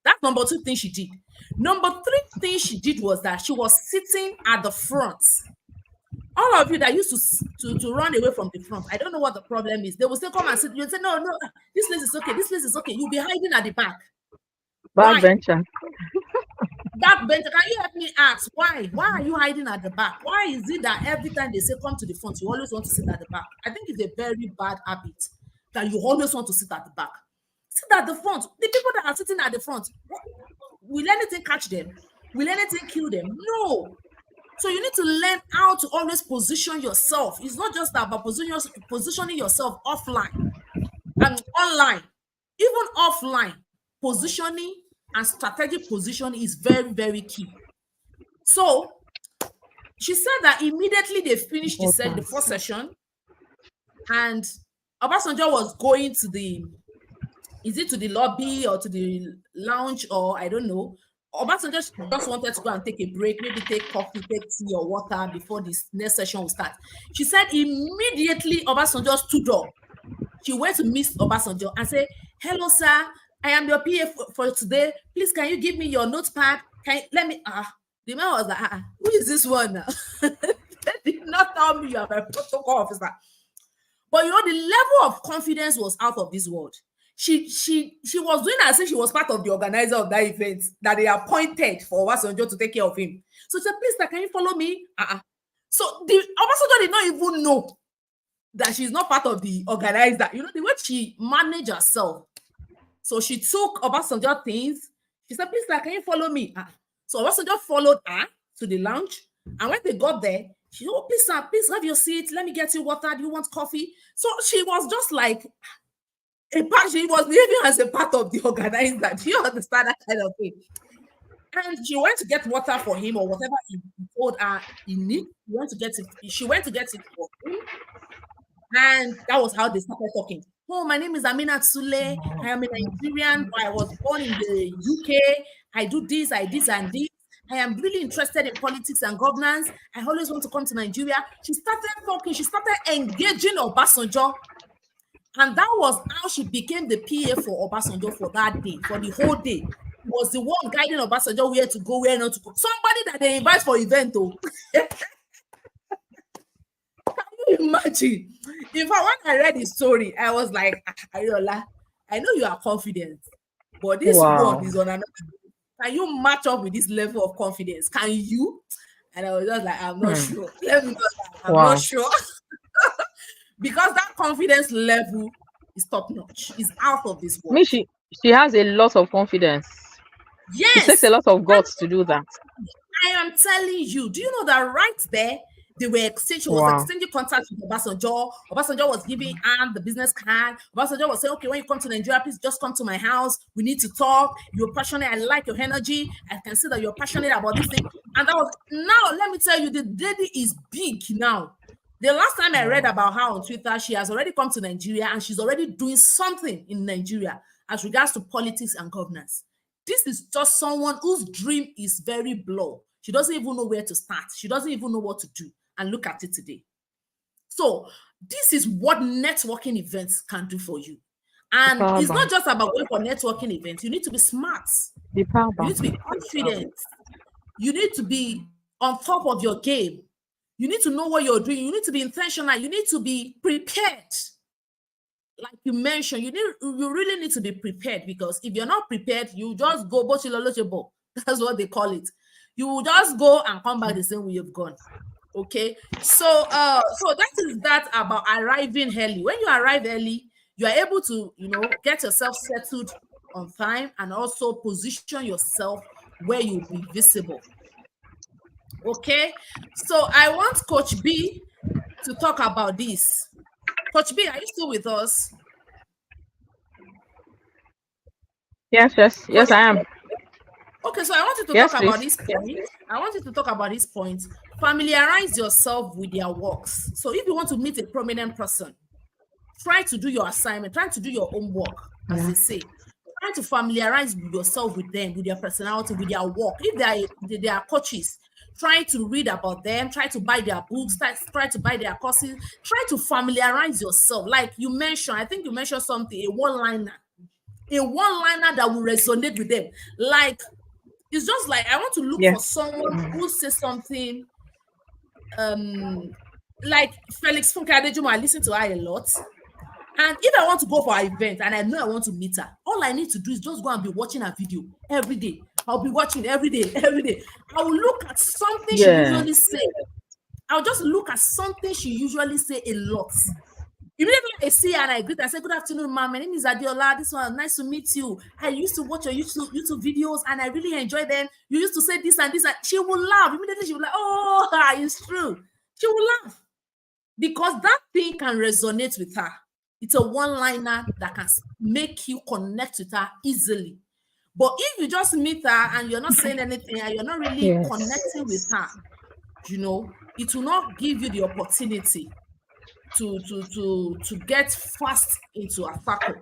That's number two thing she did. Number three thing she did was that she was sitting at the front. All of you that used to run away from the front, I don't know what the problem is. They will still come and sit. You'll say, no, this place is okay. This place is okay. You'll be hiding at the back. Backbencher. Backbencher. Can you help me ask why? Why are you hiding at the back? Why is it that every time they say come to the front, you always want to sit at the back? I think it's a very bad habit that you always want to sit at the back. Sit at the front. The people that are sitting at the front, will anything catch them? Will anything kill them? No. So you need to learn how to always position yourself. It's not just about positioning yourself offline and online. Even offline, positioning and strategic positioning is very, very key. So she said that immediately they finished the first session, and Obasanjo was going to the lobby or to the lounge, or I don't know, Obasanjo just wanted to go and take a break, maybe take coffee, take tea or water before this next session will start. She said immediately Obasanjo stood up. She went to Miss Obasanjo and said, "Hello, sir. I am your PA for today. Please, can you give me your notepad? Let me." The man was like, "Who is this one now?" They did not tell me you are a protocol officer. But you know, the level of confidence was out of this world. She was doing as if she was part of the organizer of that event that they appointed for Obasanjo to take care of him. So she said, "Please, sir, can you follow me?" So the Obasanjo did not even know that she's not part of the organizer. You know, the way she managed herself. So she took Obasanjo things. She said, "Please, sir, can you follow me?" So Obasanjo followed her to the lounge. And when they got there, she said, "Oh, please, sir, please have your seat. Let me get you water. Do you want coffee?" So she was just like she was behaving as a part of the organizer. Do you understand that kind of thing? And she went to get water for him or whatever he told her he needed. She went to get it for him. And that was how they started talking. "Oh, my name is Aminat Sule. I am a Nigerian. I was born in the UK. I do this, and this. I am really interested in politics and governance. I always want to come to Nigeria." She started talking. She started engaging Obasanjo. And that was how she became the PA for Obasanjo for that day, for the whole day. He was the one guiding Obasanjo where to go, where not to go. Somebody that they invite for event, though. Imagine. In fact, when I read the story, I was like, "Adeola, I know you are confident, but this one is on another. Can you match up with this level of confidence? Can you?" And I was just like, "I'm not sure. Let me go. I'm not sure." Because that confidence level is top notch. It's out of this world. She has a lot of confidence. Yes. It takes a lot of guts to do that. I am telling you. Do you know that right there, they were exchanging contact with Obasanjo. Obasanjo was giving Anne the business card. Obasanjo was saying, "Okay, when you come to Nigeria, please just come to my house. We need to talk. You're passionate. I like your energy. I can see that you're passionate about this thing." And that was, now let me tell you, the lady is big now. The last time I read about her on Twitter, she has already come to Nigeria and she's already doing something in Nigeria as regards to politics and governance. This is just someone whose dream is very blurred. She doesn't even know where to start. She doesn't even know what to do. And look at it today. So this is what networking events can do for you. And it's not just about going for networking events. You need to be smart. You need to be confident. You need to be on top of your game. You need to know what you're doing. You need to be intentional. You need to be prepared. Like you mentioned, you really need to be prepared, because if you're not prepared, you just go bochilolochebo. That's what they call it. You will just go and come back the same way you've gone. Okay. So that is that about arriving early. When you arrive early, you are able to, get yourself settled on time and also position yourself where you'll be visible. Okay, so I want Coach B to talk about this. Coach B, are you still with us? Yes, I am. Okay, so I want you to talk about this point. I want you to talk about this point. Familiarize yourself with their works. So if you want to meet a prominent person, try to do your assignment, try to do your homework, as they say. Try to familiarize yourself with them, with their personality, with their work. If they are coaches, try to read about them, try to buy their books, try to buy their courses, try to familiarize yourself. Like you mentioned, I think you mentioned something, a one-liner that will resonate with them. Like, it's just like, I want to look for someone who says something, like Felix Funke Adejumo. I listen to her a lot. And if I want to go for an event and I know I want to meet her, all I need to do is just go and be watching her video every day. I'll be watching every day. I will look at something she usually say. I'll just look at something she usually say a lot. Immediately I see her and I greet her, I say, "Good afternoon, ma'am. My name is Adeola. This one, nice to meet you. I used to watch your YouTube videos and I really enjoy them. You used to say this and this." And she will laugh. Immediately she will like, "Oh, it's true." She will laugh because that thing can resonate with her. It's a one-liner that can make you connect with her easily. But if you just meet her and you're not saying anything and you're not really connecting with her, it will not give you the opportunity to get fast into a circle.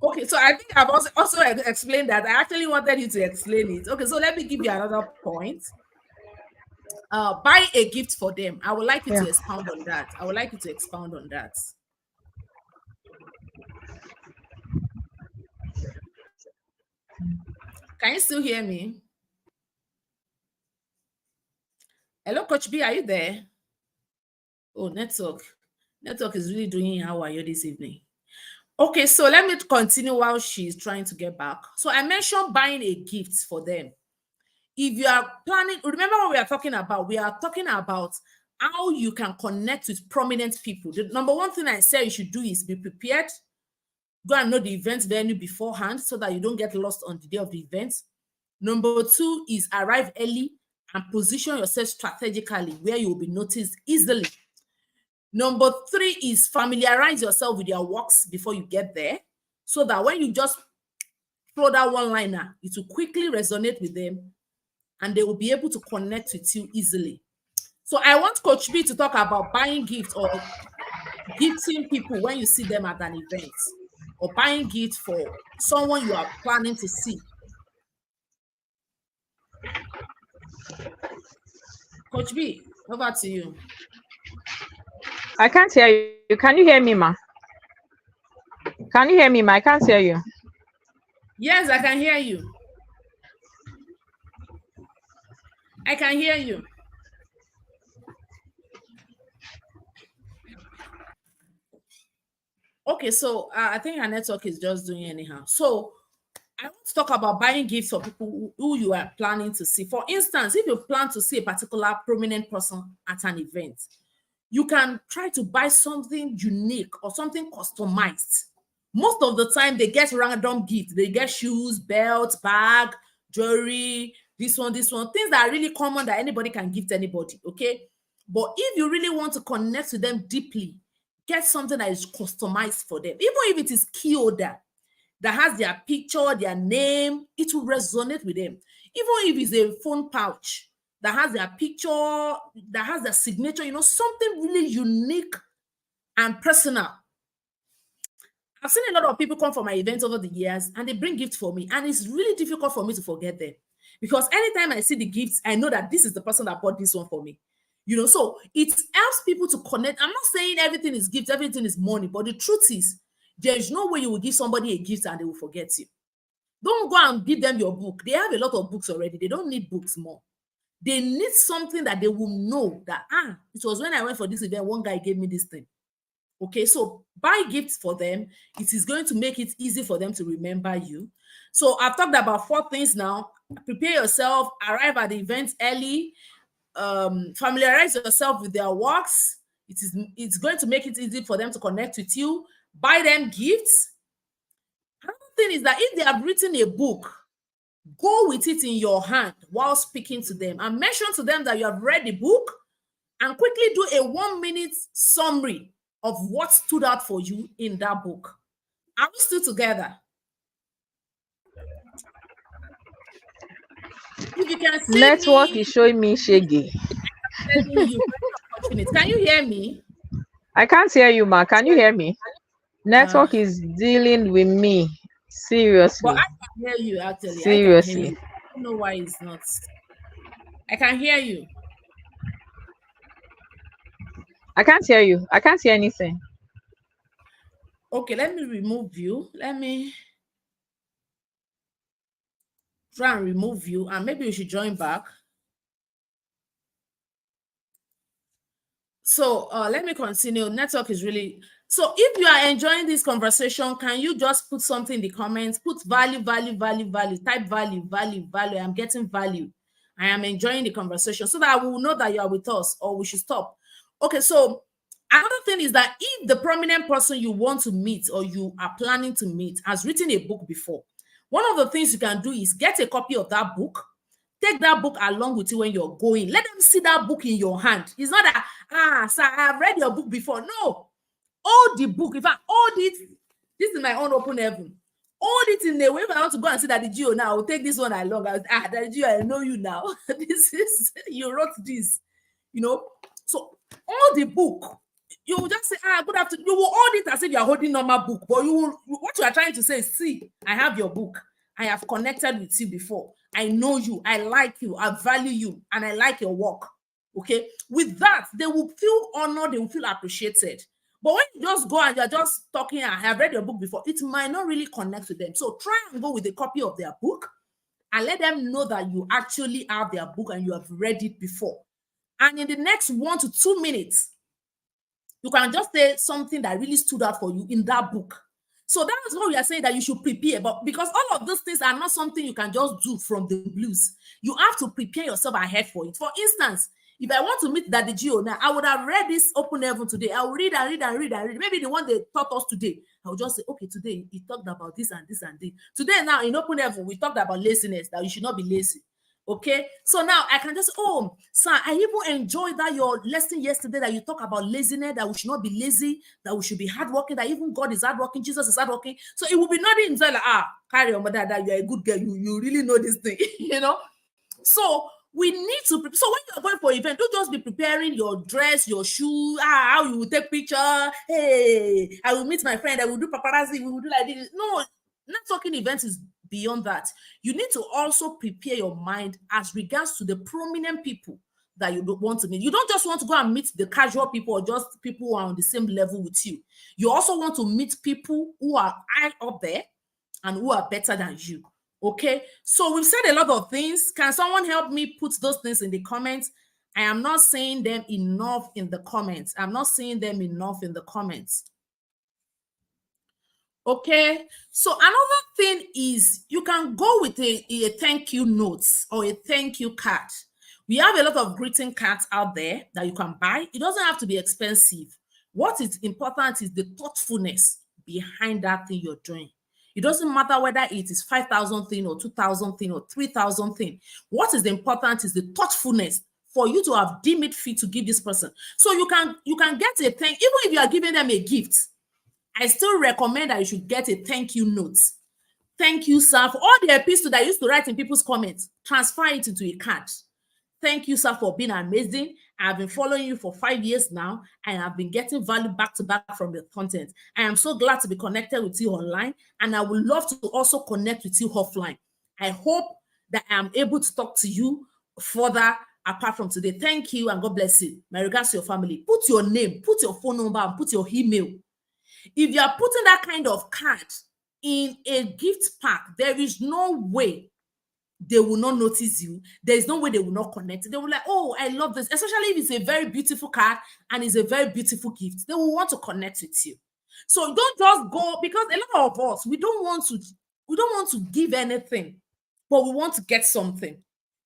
Okay, so I think I've also explained that. I actually wanted you to explain it. Okay, so let me give you another point. Buy a gift for them. I would like you to expound on that. I would like you to expound on that. Can you still hear me? Hello, Coach B, are you there? Oh, network. Network is really doing how are you this evening? Okay, so let me continue while she's trying to get back. So I mentioned buying a gift for them. If you are planning, remember what we are talking about? We are talking about how you can connect with prominent people. The number one thing I say you should do is be prepared. Go and know the event venue beforehand so that you don't get lost on the day of the event. Number two is arrive early and position yourself strategically where you will be noticed easily. Number three is familiarize yourself with your works before you get there so that when you just throw that one-liner, it will quickly resonate with them and they will be able to connect with you easily. So I want Coach B to talk about buying gifts or gifting people when you see them at an event or buying gifts for someone you are planning to see. Coach B, over to you. I can't hear you. Can you hear me, ma? Can you hear me, ma? I can't hear you. Yes, I can hear you. I can hear you. Okay, so I think our network is just doing anyhow. So I want to talk about buying gifts for people who you are planning to see. For instance, if you plan to see a particular prominent person at an event, you can try to buy something unique or something customized. Most of the time, they get random gifts. They get shoes, belts, bag, jewelry, this one, things that are really common that anybody can gift anybody, okay? But if you really want to connect with them deeply, get something that is customized for them. Even if it is key holder that has their picture, their name, it will resonate with them. Even if it's a phone pouch that has their picture, that has their signature, something really unique and personal. I've seen a lot of people come for my events over the years and they bring gifts for me, and it's really difficult for me to forget them because anytime I see the gifts, I know that this is the person that bought this one for me. So it helps people to connect. I'm not saying everything is gift, everything is money, but the truth is, there's no way you will give somebody a gift and they will forget you. Don't go and give them your book. They have a lot of books already. They don't need books more. They need something that they will know that, it was when I went for this event, one guy gave me this thing. Okay, so buy gifts for them. It is going to make it easy for them to remember you. So I've talked about 4 things now. Prepare yourself, arrive at the event early, familiarize yourself with their works. It's going to make it easy for them to connect with you. Buy them gifts. Another thing is that if they have written a book, go with it in your hand while speaking to them and mention to them that you have read the book and quickly do a 1-minute summary of what stood out for you in that book. Are we still together? If you can see network is showing me shaggy. Can you hear me? I can't hear you, ma. Can you hear me? Network is dealing with me. Seriously. But I can hear you actually. Seriously. I don't know why it's not. I can hear you. I can't hear you. I can't hear anything. Okay, let me remove you. Let me try and remove you, and maybe you should join back. So let me continue. Network is really... So if you are enjoying this conversation, can you just put something in the comments? Put value, value, value, value. Type value, value, value. I'm getting value. I am enjoying the conversation so that we will know that you are with us, or we should stop. Okay, so another thing is that if the prominent person you want to meet or you are planning to meet has written a book before, one of the things you can do is get a copy of that book. Take that book along with you when you're going. Let them see that book in your hand. It's not that, sir, I've read your book before. No. Hold the book. In fact, hold it. This is my own open heaven. Hold it in the way. If I want to go and see that the Geo now, I'll take this one along. That Geo, I know you now. This is, you wrote this, So hold the book. You will just say, good afternoon. You will hold it as if you are holding normal book, but what you are trying to say is, see, I have your book. I have connected with you before. I know you. I like you. I value you. And I like your work. Okay? With that, they will feel honored. They will feel appreciated. But when you just go and you're just talking, I have read your book before, it might not really connect with them. So try and go with a copy of their book and let them know that you actually have their book and you have read it before. And in the next 1 to 2 minutes, you can just say something that really stood out for you in that book. So that is what we are saying, that you should prepare. But because all of those things are not something you can just do from the blues, you have to prepare yourself ahead for it. For instance, if I want to meet Daddy Gio now, I would have read this Open Heaven today. I will read and read and read and read. Maybe the one they taught us today, I will just say, okay, today he talked about this and this and this. Today now in Open Heaven, we talked about laziness, that you should not be lazy. Okay, so now I can just, oh, sir, I even enjoyed that your lesson yesterday that you talk about laziness, that we should not be lazy, that we should be hardworking, that even God is hardworking, Jesus is hardworking. So it will be nothing inside like, carry on, mother, that you're a good girl, you really know this thing, you know. So we need to, so when you're going for an event, don't just be preparing your dress, your shoe, how you will take picture, hey, I will meet my friend, I will do paparazzi, we will do like this. No, networking events is beyond that. You need to also prepare your mind as regards to the prominent people that you don't want to meet. You don't just want to go and meet the casual people or just people who are on the same level with you. You also want to meet people who are high up there and who are better than you. Okay, so we've said a lot of things. Can someone help me put those things in the comments? I am not saying them enough in the comments. I'm not saying them enough in the comments. Okay, so another thing is you can go with a thank you notes or a thank you card. We have a lot of greeting cards out there that you can buy. It doesn't have to be expensive. What is important is the thoughtfulness behind that thing you're doing. It doesn't matter whether it is 5,000 thing or 2,000 thing or 3,000 thing. What is important is the thoughtfulness for you to have deemed it fit to give this person. So you can get a thank, even if you are giving them a gift. I still recommend that you should get a thank you note. Thank you, sir, for all the epistles that I used to write in people's comments. Transfer it into a card. Thank you, sir, for being amazing. I've been following you for 5 years now, and I've been getting value back to back from your content. I am so glad to be connected with you online, and I would love to also connect with you offline. I hope that I am able to talk to you further apart from today. Thank you, and God bless you. My regards to your family. Put your name, put your phone number, and put your email. If you are putting that kind of card in a gift pack, there is no way they will not notice you. There is no way they will not connect. They will like, oh, I love this. Especially if it's a very beautiful card and it's a very beautiful gift. They will want to connect with you. So don't just go, because a lot of us, we don't want to give anything, but we want to get something.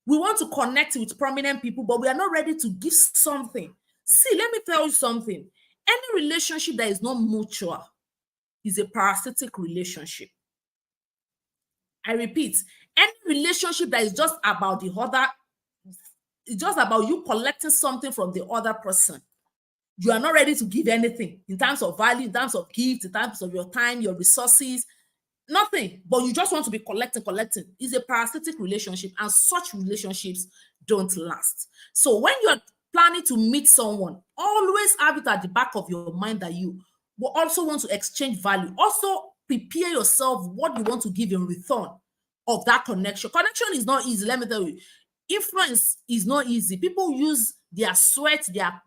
We want to connect with prominent people, but we are not ready to give something. See, let me tell you something. Any relationship that is not mutual is a parasitic relationship. I repeat, any relationship that is just about the other, it's just about you collecting something from the other person. You are not ready to give anything in terms of value, in terms of gift, in terms of your time, your resources, nothing. But you just want to be collecting. It's a parasitic relationship, and such relationships don't last. So when you're planning to meet someone, always have it at the back of your mind that you will also want to exchange value. Also prepare yourself what you want to give in return of that connection. Connection is not easy, let me tell you. Influence is not easy. People use their sweat, their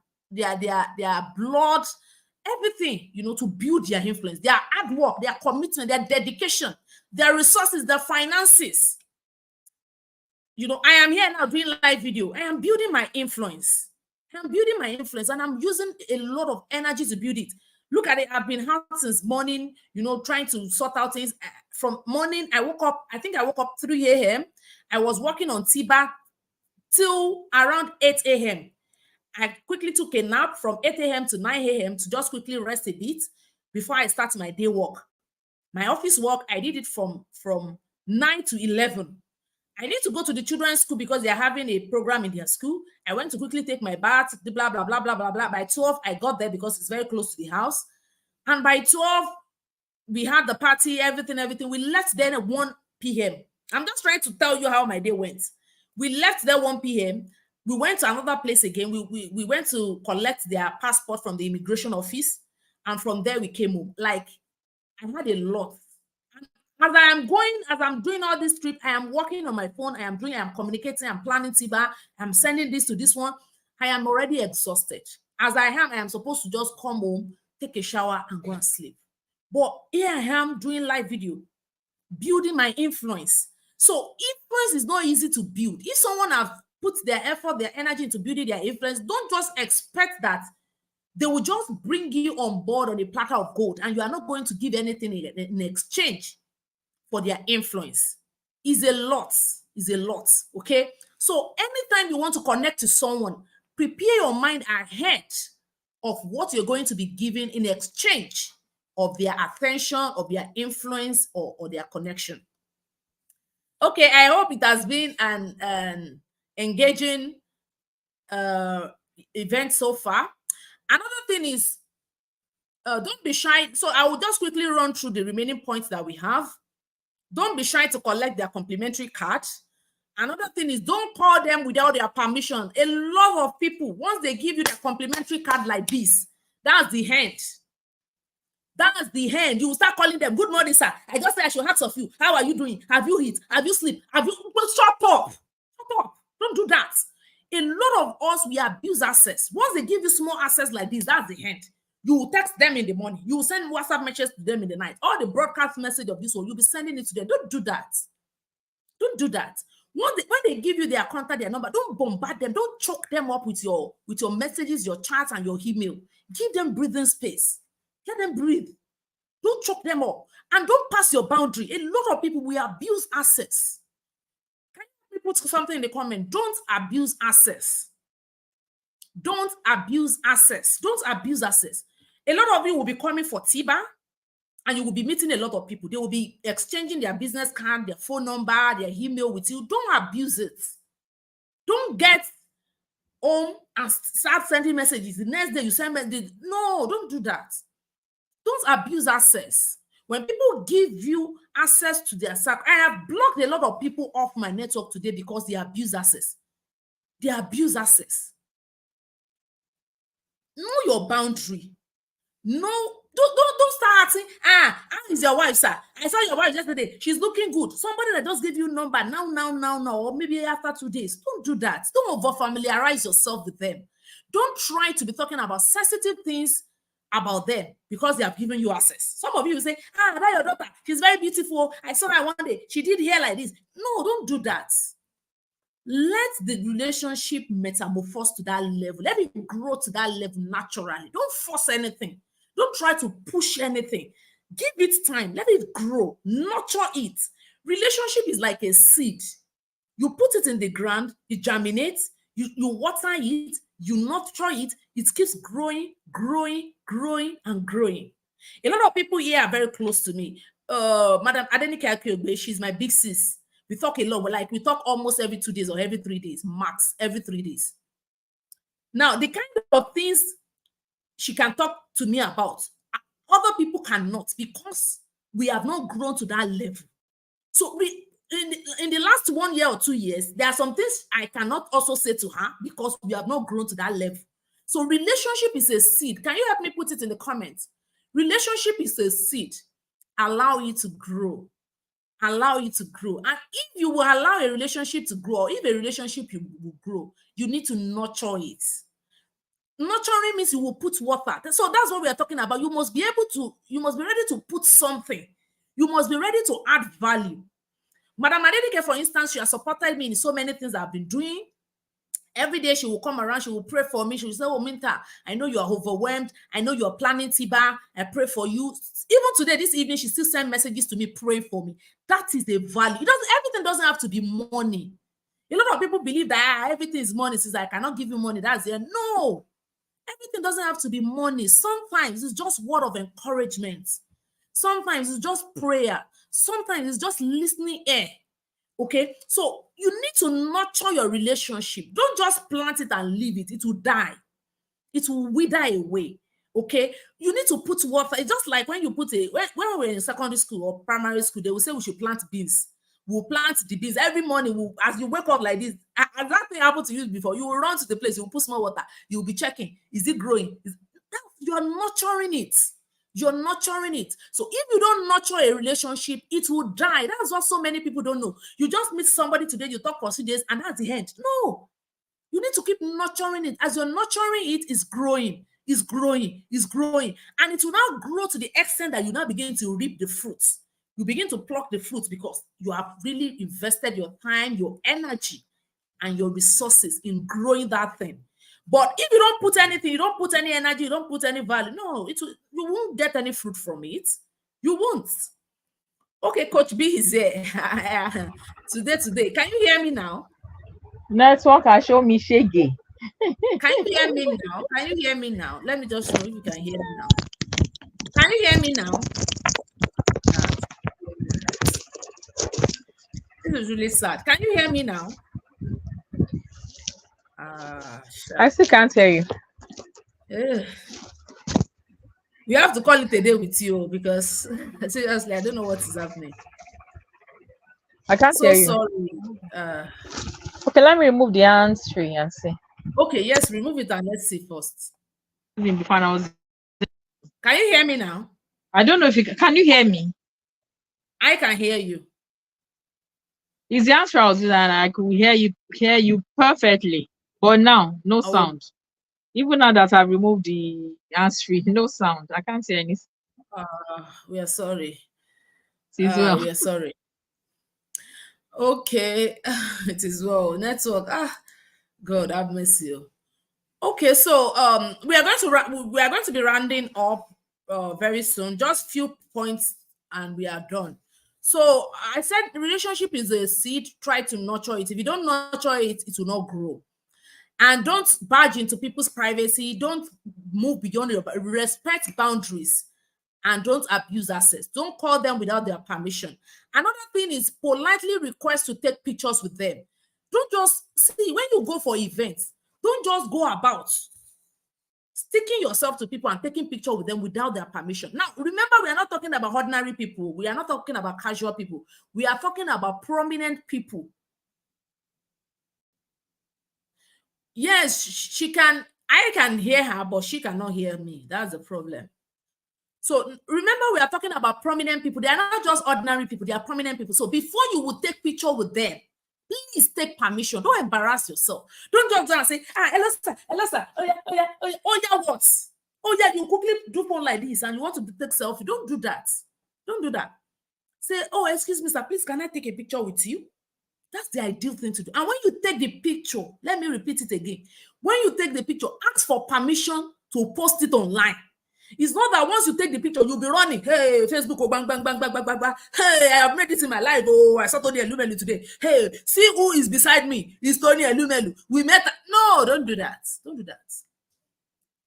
blood, everything, to build their influence, their hard work, their commitment, their dedication, their resources, their finances. I am here now doing live video. I am building my influence. And I'm using a lot of energy to build it. Look at it. I've been out since morning, trying to sort out things. From morning, I woke up 3 a.m. I was working on TIBA till around 8 a.m. I quickly took a nap from 8 a.m. to 9 a.m. to just quickly rest a bit before I start my day work. My office work, I did it from 9 to 11. I need to go to the children's school because they're having a program in their school. I went to quickly take my bath, blah, blah, blah, blah, blah, blah. By 12, I got there because it's very close to the house. And by 12, we had the party, everything. We left there at 1 p.m. I'm just trying to tell you how my day went. We left there 1 p.m. We went to another place again. We went to collect their passport from the immigration office. And from there, we came home. Like, I had a lot. And as I'm doing all this trip, I am working on my phone. I am communicating. I'm planning TIBA. I'm sending this to this one. I am already exhausted. As I am supposed to just come home, take a shower, and go and sleep. But here I am doing live video, building my influence. So influence is not easy to build. If someone has put their effort, their energy into building their influence, don't just expect that they will just bring you on board on a platter of gold and you are not going to give anything in exchange for their influence. Is a lot. Okay? So anytime you want to connect to someone, prepare your mind ahead of what you're going to be given in exchange of their attention, of their influence, or their connection. Okay, I hope it has been an engaging event so far. Another thing is, don't be shy. So I will just quickly run through the remaining points that we have. Don't be shy to collect their complimentary card. Another thing is, don't call them without their permission. A lot of people, once they give you their complimentary card like this, that's the end. That's the end. You will start calling them, good morning, sir. I just said I should ask of you. How are you doing? Have you eaten? Have you slept? Have you... Well, shut up. Shut up. Don't do that. A lot of us, we abuse access. Once they give you small access like this, that's the end. You will text them in the morning. You will send WhatsApp messages to them in the night. All the broadcast message of this one, you'll be sending it to them. Don't do that. Don't do that. When they give you their contact, their number, don't bombard them. Don't choke them up with your messages, your chats, and your email. Give them breathing space. Let them breathe. Don't choke them up. And don't pass your boundary. A lot of people, we abuse access. Can you put something in the comment? Don't abuse access. Don't abuse access. Don't abuse access. A lot of you will be coming for TIBA and you will be meeting a lot of people. They will be exchanging their business card, their phone number, their email with you. Don't abuse it. Don't get home and start sending messages. The next day you send messages. No, don't do that. Don't abuse access. When people give you access to their site, I have blocked a lot of people off my network today because they abuse access. They abuse access. Know your boundary. No, don't start asking, how is your wife, sir? I saw your wife yesterday. She's looking good. Somebody that just gave you a number now, or maybe after 2 days. Don't do that. Don't over-familiarize yourself with them. Don't try to be talking about sensitive things about them because they have given you access. Some of you will say, about your daughter. She's very beautiful. I saw her one day. She did hair like this. No, don't do that. Let the relationship metamorphose to that level. Let it grow to that level naturally. Don't force anything. Don't try to push anything. Give it time. Let it grow. Nurture it. Relationship is like a seed. You put it in the ground, it germinates, you water it, you nurture it, it keeps growing, and growing. A lot of people here are very close to me. Madam Adeola, she's my big sis. We talk a lot. We talk almost every 2 days or every 3 days, max every 3 days. Now, the kind of things she can talk to me about, other people cannot because we have not grown to that level. So in the last 1 year or 2 years, there are some things I cannot also say to her because we have not grown to that level. So relationship is a seed. Can you help me put it in the comments? Relationship is a seed. Allow it to grow. Allow it to grow. And if you will allow a relationship to grow, or if a relationship will grow, you need to nurture it. Nurturing means you will put water. So that's what we are talking about. You must be ready to put something. You must be ready to add value. Madam Adeola, for instance, she has supported me in so many things I've been doing. Every day she will come around, she will pray for me. She will say, oh, Minta, I know you are overwhelmed. I know you are planning TIBA. I pray for you. Even today, this evening, she still sends messages to me, praying for me. That is the value. Everything doesn't have to be money. A lot of people believe that everything is money. Since I cannot give you money, that's it. No. Everything doesn't have to be money. Sometimes it's just word of encouragement. Sometimes it's just prayer. Sometimes it's just listening ear. Okay, so you need to nurture your relationship. Don't just plant it and leave it. It will die. It will wither away. Okay, you need to put water. It's just like when you put when we were in secondary school or primary school, they will say we should plant beans. We'll plant the beans every morning. As you wake up like this, as that thing happened to you before, you will run to the place, you will put small water, you'll be checking, is it growing? You're nurturing it. You're nurturing it. So if you don't nurture a relationship, it will die. That's what so many people don't know. You just meet somebody today, you talk for 2 days, and that's the end. No. You need to keep nurturing it. As you're nurturing it, it's growing, it's growing, it's growing. And it will now grow to the extent that you now begin to reap the fruits. You begin to pluck the fruits because you have really invested your time, your energy, and your resources in growing that thing. But if you don't put anything, you don't put any energy, you don't put any value, no, you won't get any fruit from it. You won't. Okay, Coach B is here. Today. Can you hear me now? Network has shown me shaggy. Can you hear me now? Can you hear me now? Let me just know if you can hear me now. Can you hear me now? This is really sad. Can you hear me now? I still can't hear you. We have to call it a day with you because seriously, I don't know what is happening. I can't hear you. Sorry. Okay, let me remove the hands-free and see. Okay, yes, remove it and let's see first. Can you hear me now? I don't know if you can. You hear me? I can hear you. Is the answer was that I could hear you perfectly, but now no sound. Even now that I've removed the hands-free, no sound. I can't hear anything. We are sorry. We are sorry. Okay, it is well. Network. God have mercy. Okay, so we are going to be rounding up very soon. Just few points and we are done. So I said the relationship is a seed. Try to nurture it. If you don't nurture it, it will not grow. And don't barge into people's privacy. Don't move beyond your respect boundaries. And don't abuse access. Don't call them without their permission. Another thing is politely request to take pictures with them. Don't just see when you go for events, don't just go about sticking yourself to people and taking pictures with them without their permission. Now, remember, we are not talking about ordinary people. We are not talking about casual people. We are talking about prominent people. Yes, I can hear her, but she cannot hear me. That's the problem. So remember, we are talking about prominent people. They are not just ordinary people. They are prominent people. So before you would take picture with them, please take permission. Don't embarrass yourself. Don't just go and say, Elsa, oh yeah, what? Oh yeah, you quickly do one like this and you want to take selfie. Don't do that. Don't do that. Say, oh, excuse me, sir, please, can I take a picture with you? That's the ideal thing to do. And when you take the picture, let me repeat it again. When you take the picture, ask for permission to post it online. It's not that once you take the picture, you'll be running. Hey, Facebook, oh, bang, bang, bang, bang, bang, bang, bang. Hey, I have made this in my life. Oh, I saw Tony Elumelu today. Hey, see who is beside me. It's Tony Elumelu. We met. No, don't do that. Don't do that.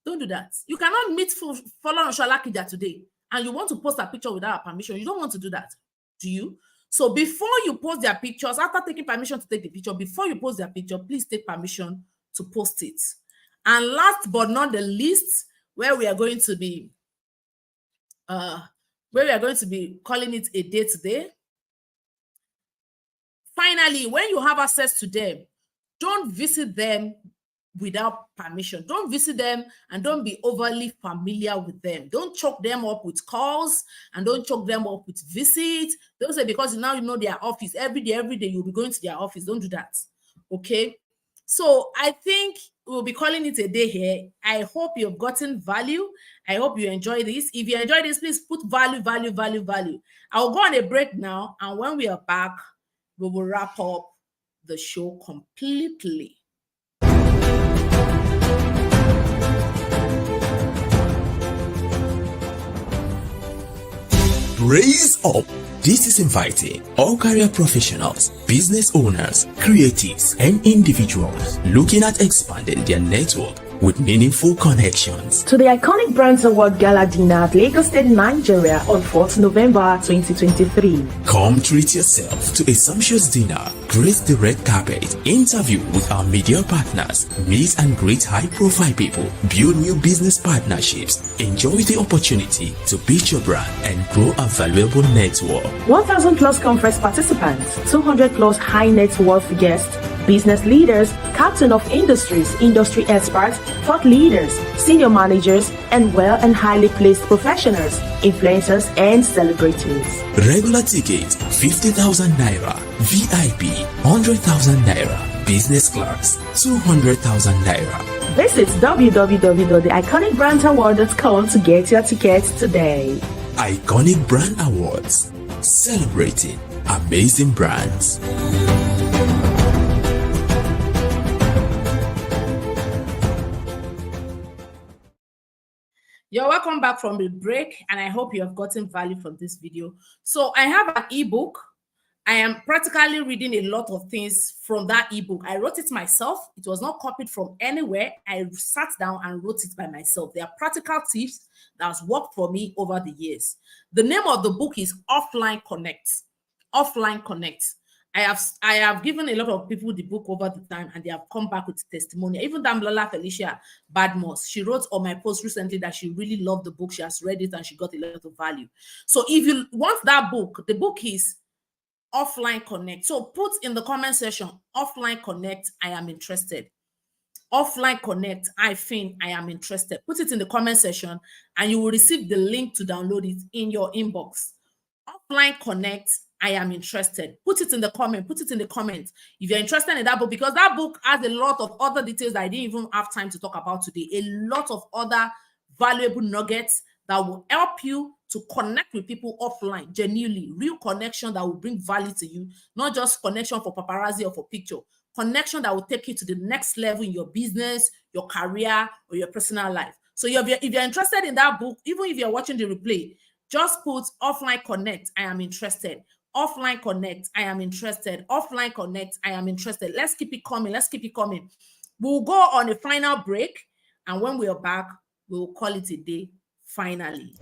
Don't do that. You cannot meet Follow Shalakija today and you want to post a picture without permission. You don't want to do that, do you? So before you post their pictures, after taking permission to take the picture, before you post their picture, please take permission to post it. And last but not the least, where we are going to be calling it a day today. Finally, when you have access to them, don't visit them without permission. Don't visit them and don't be overly familiar with them. Don't choke them up with calls and don't choke them up with visits. Don't say because now you know their office every day you'll be going to their office. Don't do that. Okay. So I think we'll be calling it a day here. I hope you've gotten value. I hope you enjoy this. If you enjoy this, please put value. I'll go on a break now. And when we are back, we will wrap up the show completely. Raise up. This is inviting all career professionals, business owners, creatives, and individuals looking at expanding their network with meaningful connections. To the Iconic Brands Award Gala Dinner at Lagos State, Nigeria on 4th November 2023. Come treat yourself to a sumptuous dinner, grace the red carpet, interview with our media partners, meet and greet high-profile people, build new business partnerships, enjoy the opportunity to pitch your brand and grow a valuable network. 1,000 plus conference participants, 200 plus high net worth guests, business leaders, captain of industries, industry experts, thought leaders, senior managers, and well and highly placed professionals, influencers, and celebrities. Regular ticket 50,000 naira, VIP 100,000 naira, business class 200,000 naira. Visit www.theiconicbrandsaward.com to get your tickets today. Iconic Brand Awards, celebrating amazing brands. You're welcome back from the break, and I hope you have gotten value from this video. So I have an ebook. I am practically reading a lot of things from that ebook. I wrote it myself. It was not copied from anywhere. I sat down and wrote it by myself. There are practical tips that has worked for me over the years. The name of the book is Offline Connect. Offline Connect. I have given a lot of people the book over the time, and they have come back with testimony. Even Damlola Felicia Badmos, she wrote on my post recently that she really loved the book. She has read it and she got a lot of value. So if you want that book, the book is Offline Connect. So put in the comment section, Offline Connect, I am interested. Offline Connect, I am interested. Put it in the comment section and you will receive the link to download it in your inbox. Offline Connect, I am interested. Put it in the comment. Put it in the comments if you're interested in that book, because that book has a lot of other details that I didn't even have time to talk about today. A lot of other valuable nuggets that will help you to connect with people offline, genuinely, real connection that will bring value to you, not just connection for paparazzi or for picture, connection that will take you to the next level in your business, your career, or your personal life. So if you're interested in that book, even if you're watching the replay, just put Offline Connect, I am interested. Offline Connect, I am interested. Offline Connect, I am interested. Let's keep it coming. Let's keep it coming. We'll go on a final break, and when we are back, we'll call it a day. Finally.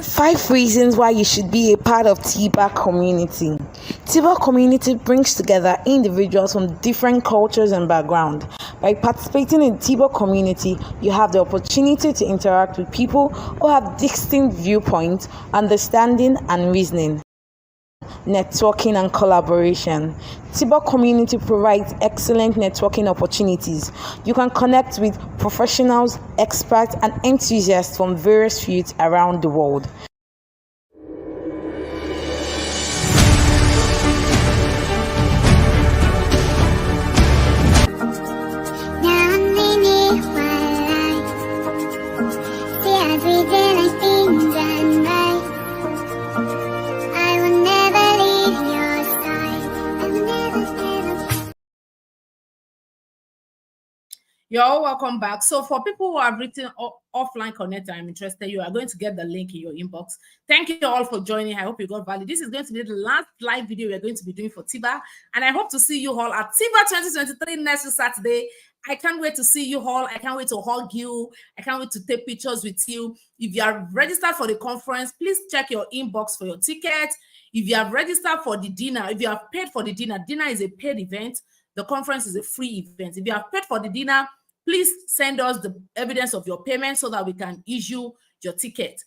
5 reasons why you should be a part of TIBA community. TIBA community brings together individuals from different cultures and backgrounds. By participating in TIBA community, you have the opportunity to interact with people who have distinct viewpoints, understanding, and reasoning. Networking and collaboration. TIBA community provides excellent networking opportunities. You can connect with professionals, experts, and enthusiasts from various fields around the world. You're all welcome back. So for people who have written Offline Connect, I'm interested, you are going to get the link in your inbox. Thank you all for joining. I hope you got value. This is going to be the last live video we're going to be doing for TIBA, and I hope to see you all at TIBA 2023 next Saturday. I can't wait to see you all. I can't wait to hug you. I can't wait to take pictures with you. If you are registered for the conference, please check your inbox for your ticket. If you have registered for the dinner, if you have paid for the dinner, dinner is a paid event. The conference is a free event. If you have paid for the dinner, please send us the evidence of your payment so that we can issue your ticket.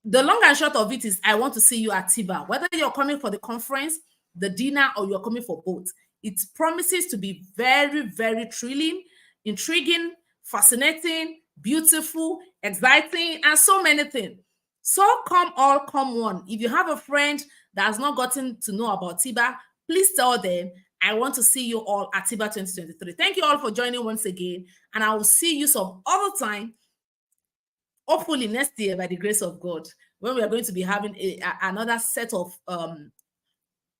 The long and short of it is I want to see you at TIBA. Whether you're coming for the conference, the dinner, or you're coming for both, it promises to be very, very thrilling, intriguing, fascinating, beautiful, exciting, and so many things. So come all, come one. If you have a friend that has not gotten to know about TIBA, please tell them. I want to see you all at TIBA 2023. Thank you all for joining once again, and I will see you some other time, hopefully next year by the grace of God, when we are going to be having another set of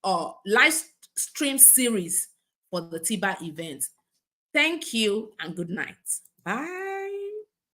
live stream series for the TIBA event. Thank you and good night. Bye.